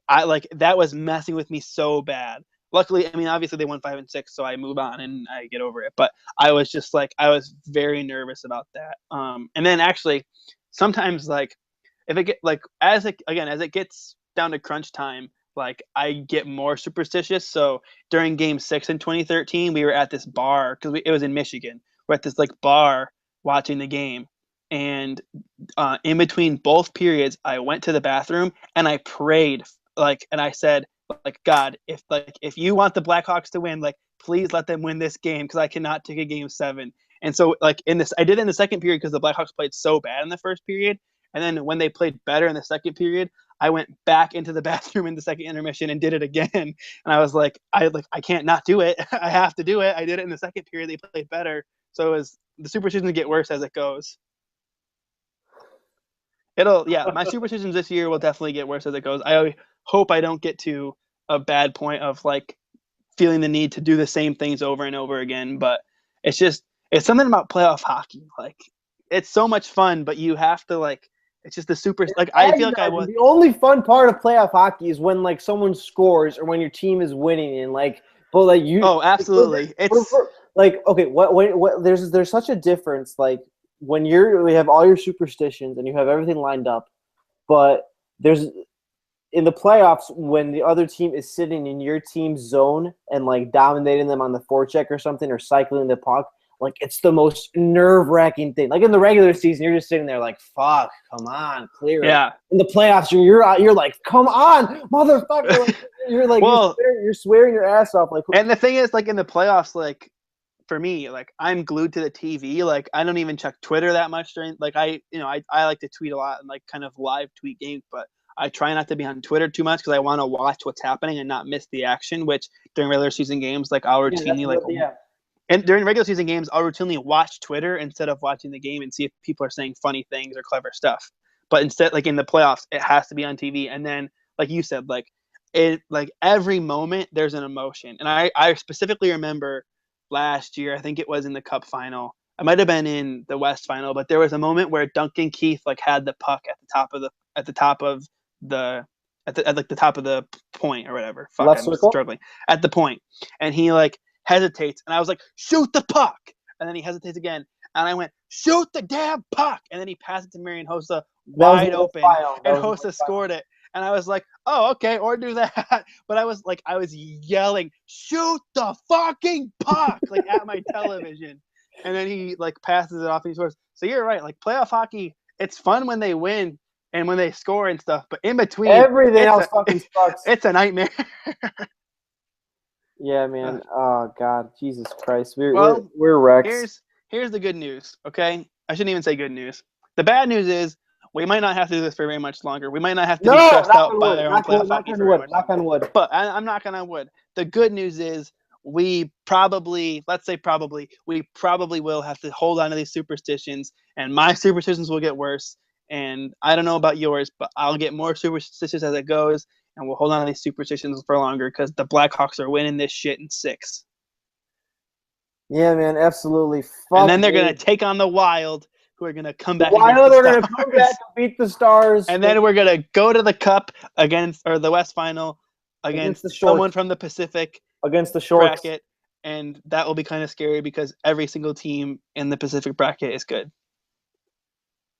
that was messing with me so bad. Luckily, I mean, obviously they won 5 and 6, so I move on and I get over it. But I was just like, I was very nervous about that. And then actually, sometimes like if it get like as it gets down to crunch time, like I get more superstitious. So during game 6 in 2013, we were at this bar because it was in Michigan. We're at this like bar watching the game. And in between both periods, I went to the bathroom and I prayed, and I said, like, God, if you want the Blackhawks to win, like, please let them win this game because I cannot take a game 7. And so like I did it in the second period because the Blackhawks played so bad in the first period. And then when they played better in the second period, I went back into the bathroom in the second intermission and did it again. And I was like, I can't not do it. I have to do it. I did it in the second period. They played better. So the superstitions get worse as it goes. My superstitions this year will definitely get worse as it goes. I hope I don't get to a bad point of like feeling the need to do the same things over and over again. But it's something about playoff hockey. Like it's so much fun, but you have to like, it's just the super, like I feel like I was. The only fun part of playoff hockey is when like someone scores or when your team is winning and like, but like you. Oh, absolutely. It's like, okay, what there's such a difference. Like when we have all your superstitions and you have everything lined up, but there's in the playoffs when the other team is sitting in your team's zone and like dominating them on the forecheck or something or cycling the puck. Like, it's the most nerve-wracking thing. Like, in the regular season, you're just sitting there like, fuck, come on, clear it. Yeah. In the playoffs, you're like, come on, motherfucker. Like, you're like, well, you're swearing your ass off. Like, and the thing is, like, in the playoffs, like, for me, like, I'm glued to the TV. Like, I don't even check Twitter that much during, like, I like to tweet a lot and, like, kind of live tweet games, but I try not to be on Twitter too much because I want to watch what's happening and not miss the action, which during regular season games, like, I'll routinely, And during regular season games, I'll routinely watch Twitter instead of watching the game and see if people are saying funny things or clever stuff. But instead, like in the playoffs, it has to be on TV. And then, like you said, like every moment there's an emotion. And I specifically remember last year, I think it was in the Cup final. I might have been in the West final, but there was a moment where Duncan Keith like had the puck at the top of the point or whatever. Fuck, I'm struggling at the point, and he like hesitates, and I was like, shoot the puck, and then he hesitates again, and I went, shoot the damn puck, and then he passed it to Marian Hossa wide open, and Hossa scored it, And I was like, oh, okay, or do that. But I was yelling, shoot the fucking puck, like at my television. And then he like passes it off and he scores. So you're right, like playoff hockey, it's fun when they win and when they score and stuff, but in between everything else fucking sucks. It's a nightmare. Yeah, man. Oh God, Jesus Christ, we're wrecks. Here's the good news. Okay, I shouldn't even say good news. The bad news is we might not have to do this for very much longer. We might not have to be stressed out by our own playoff hockey for very much longer. Knock on wood. But I'm knocking on wood. The good news is we probably will have to hold on to these superstitions, and my superstitions will get worse. And I don't know about yours, but I'll get more superstitious as it goes, and we'll hold on to these superstitions for longer because the Blackhawks are winning this shit in 6. Yeah, man, absolutely. And then they're going to take on the Wild, who are going to come back. The Wild are going to come back and beat the Stars. And then we're going to go to the Cup or the West Final against someone from the Pacific. Against the Sharks. Bracket. And that will be kind of scary because every single team in the Pacific bracket is good.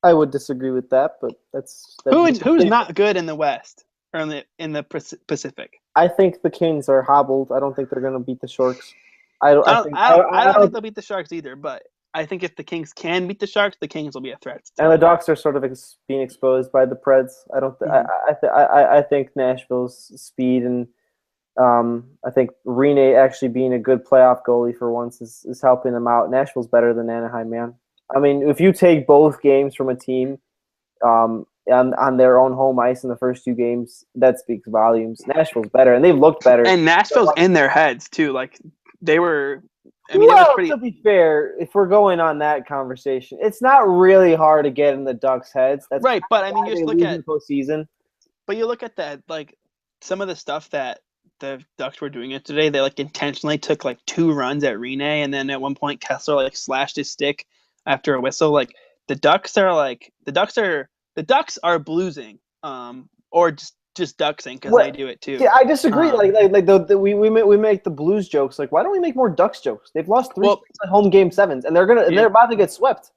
I would disagree with that, but that's who's not good in the West or in the Pacific. I think the Kings are hobbled. I don't think they're going to beat the Sharks. I don't think they'll beat the Sharks either, but I think if the Kings can beat the Sharks, the Kings will be a threat. And the Ducks are sort of being exposed by the Preds. I think Nashville's speed and I think Rene actually being a good playoff goalie for once is helping them out. Nashville's better than Anaheim, man. I mean, if you take both games from a team on their own home ice in the first 2 games, that speaks volumes. Nashville's better, and they've looked better. And Nashville's in their heads, too. Like, they were – to be fair, if we're going on that conversation, it's not really hard to get in the Ducks' heads. That's right, but I mean, you just look at – postseason. But you look at that, like, some of the stuff that the Ducks were doing it today, they, like, intentionally took, like, 2 runs at Rene, and then at one point Kessler, like, slashed his stick after a whistle. Like, the Ducks are bluesing, or just ducksing because they do it too. Yeah, I disagree. We make the Blues jokes. Like, why don't we make more Ducks jokes? They've lost 3 home game 7s, and they're about to get swept.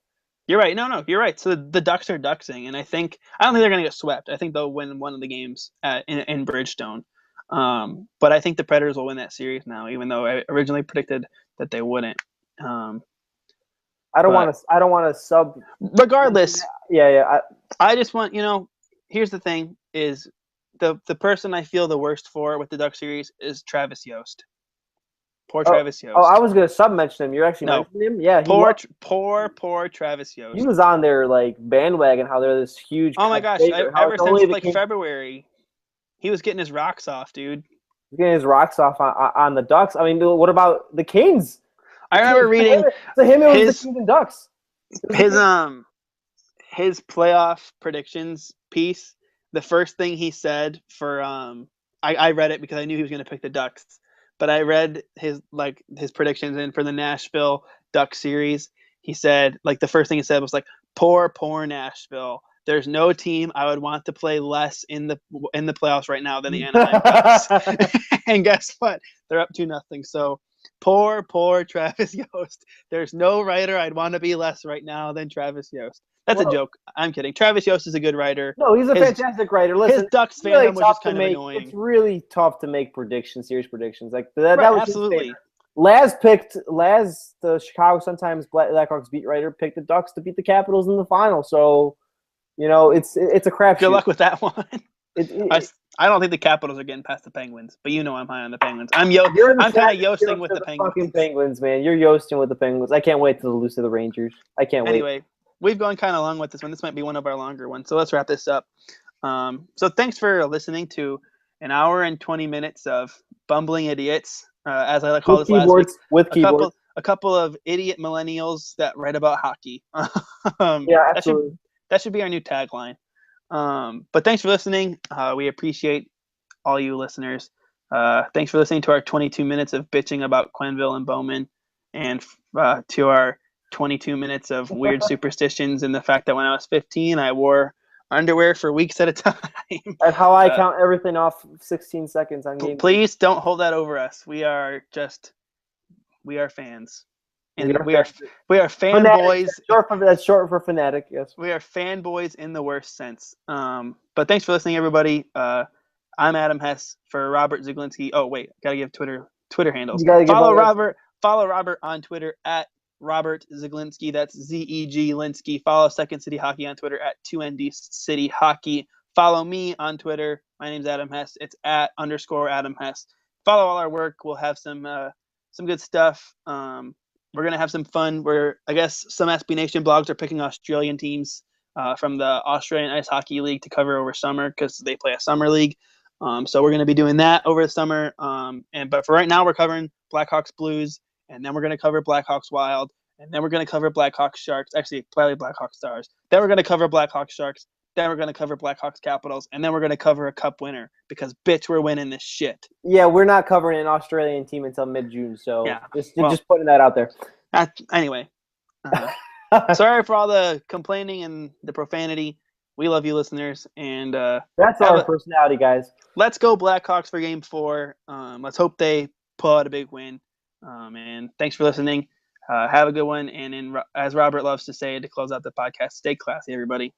You're right. No, you're right. So the Ducks are ducksing, and I don't think they're going to get swept. I think they'll win one of the games in Bridgestone. But I think the Predators will win that series now, even though I originally predicted that they wouldn't. I don't want to sub. Regardless. Yeah. I just want, here's the thing is the person I feel the worst for with the Duck series is Travis Yost. Travis Yost. Oh, I was going to sub-mention him. You're actually mentioning him? Yeah. Poor Travis Yost. He was on their, bandwagon, how they're this huge... Oh, my gosh. Ever since, February, he was getting his rocks off, dude. He's getting his rocks off on the Ducks. I mean, what about the Kings? I remember reading to him, it was the Kings and Ducks. His playoff predictions piece, the first thing he said for I read it because I knew he was going to pick the Ducks, but I read his predictions, and for the Nashville Ducks series, he said the first thing he said was poor Nashville. There's no team I would want to play less in the playoffs right now than the Anaheim Ducks. And guess what? They're up 2-0. So poor Travis Yost. There's no writer I'd want to be less right now than Travis Yost. That's a joke. I'm kidding. Travis Yost is a good writer. No, he's a fantastic writer. Listen, his Ducks fandom was just kind of annoying. It's really tough to make serious predictions. That was absolutely. Laz, the Chicago Sun-Times Blackhawks beat writer, picked the Ducks to beat the Capitals in the final. So, it's a crapshoot. Good luck with that one. I don't think the Capitals are getting past the Penguins, but I'm high on the Penguins. I'm kind of Yosting with the Penguins. Fucking Penguins, man. You're Yosting with the Penguins. I can't wait to lose to the Rangers. I can't wait. Anyway, we've gone kind of long with this one. This might be one of our longer ones, so let's wrap this up. So thanks for listening to an hour and 20 minutes of bumbling idiots, as I call this last week. With keyboards. A couple of idiot millennials that write about hockey. Yeah, absolutely. That should be our new tagline. But thanks for listening. We appreciate all you listeners. Thanks for listening to our 22 minutes of bitching about Quenneville and Bowman, and to our 22 minutes of weird superstitions and the fact that when I was 15, I wore underwear for weeks at a time. That's how I count everything off 16 seconds on game. Please don't hold that over us. We are fans. And we are fanboys. That's short for fanatic. Yes. We are fanboys in the worst sense. But thanks for listening, everybody. I'm Adam Hess for Robert Ziglinski. Oh wait, gotta give Twitter handles. Follow Robert on Twitter at Robert Ziglinski. That's ZEG Linsky. Follow Second City Hockey on Twitter at 2ND City Hockey. Follow me on Twitter. My name's Adam Hess. It's at _Adam Hess. Follow all our work. We'll have some good stuff. We're gonna have some fun. I guess some SB Nation blogs are picking Australian teams from the Australian Ice Hockey League to cover over summer because they play a summer league. So we're going to be doing that over the summer. But for right now, we're covering Blackhawks Blues, and then we're going to cover Blackhawks Wild, and then we're going to cover Blackhawks Sharks. Actually, probably Blackhawks Stars. Then we're going to cover Blackhawks Sharks. Then we're going to cover Blackhawks Capitals, and then we're going to cover a cup winner because, bitch, we're winning this shit. Yeah, we're not covering an Australian team until mid-June, so yeah. just putting that out there. Anyway, sorry for all the complaining and the profanity. We love you, listeners, and that's our personality, guys. Let's go Blackhawks for Game 4. Let's hope they pull out a big win. And thanks for listening. Have a good one. And as Robert loves to say to close out the podcast, stay classy, everybody.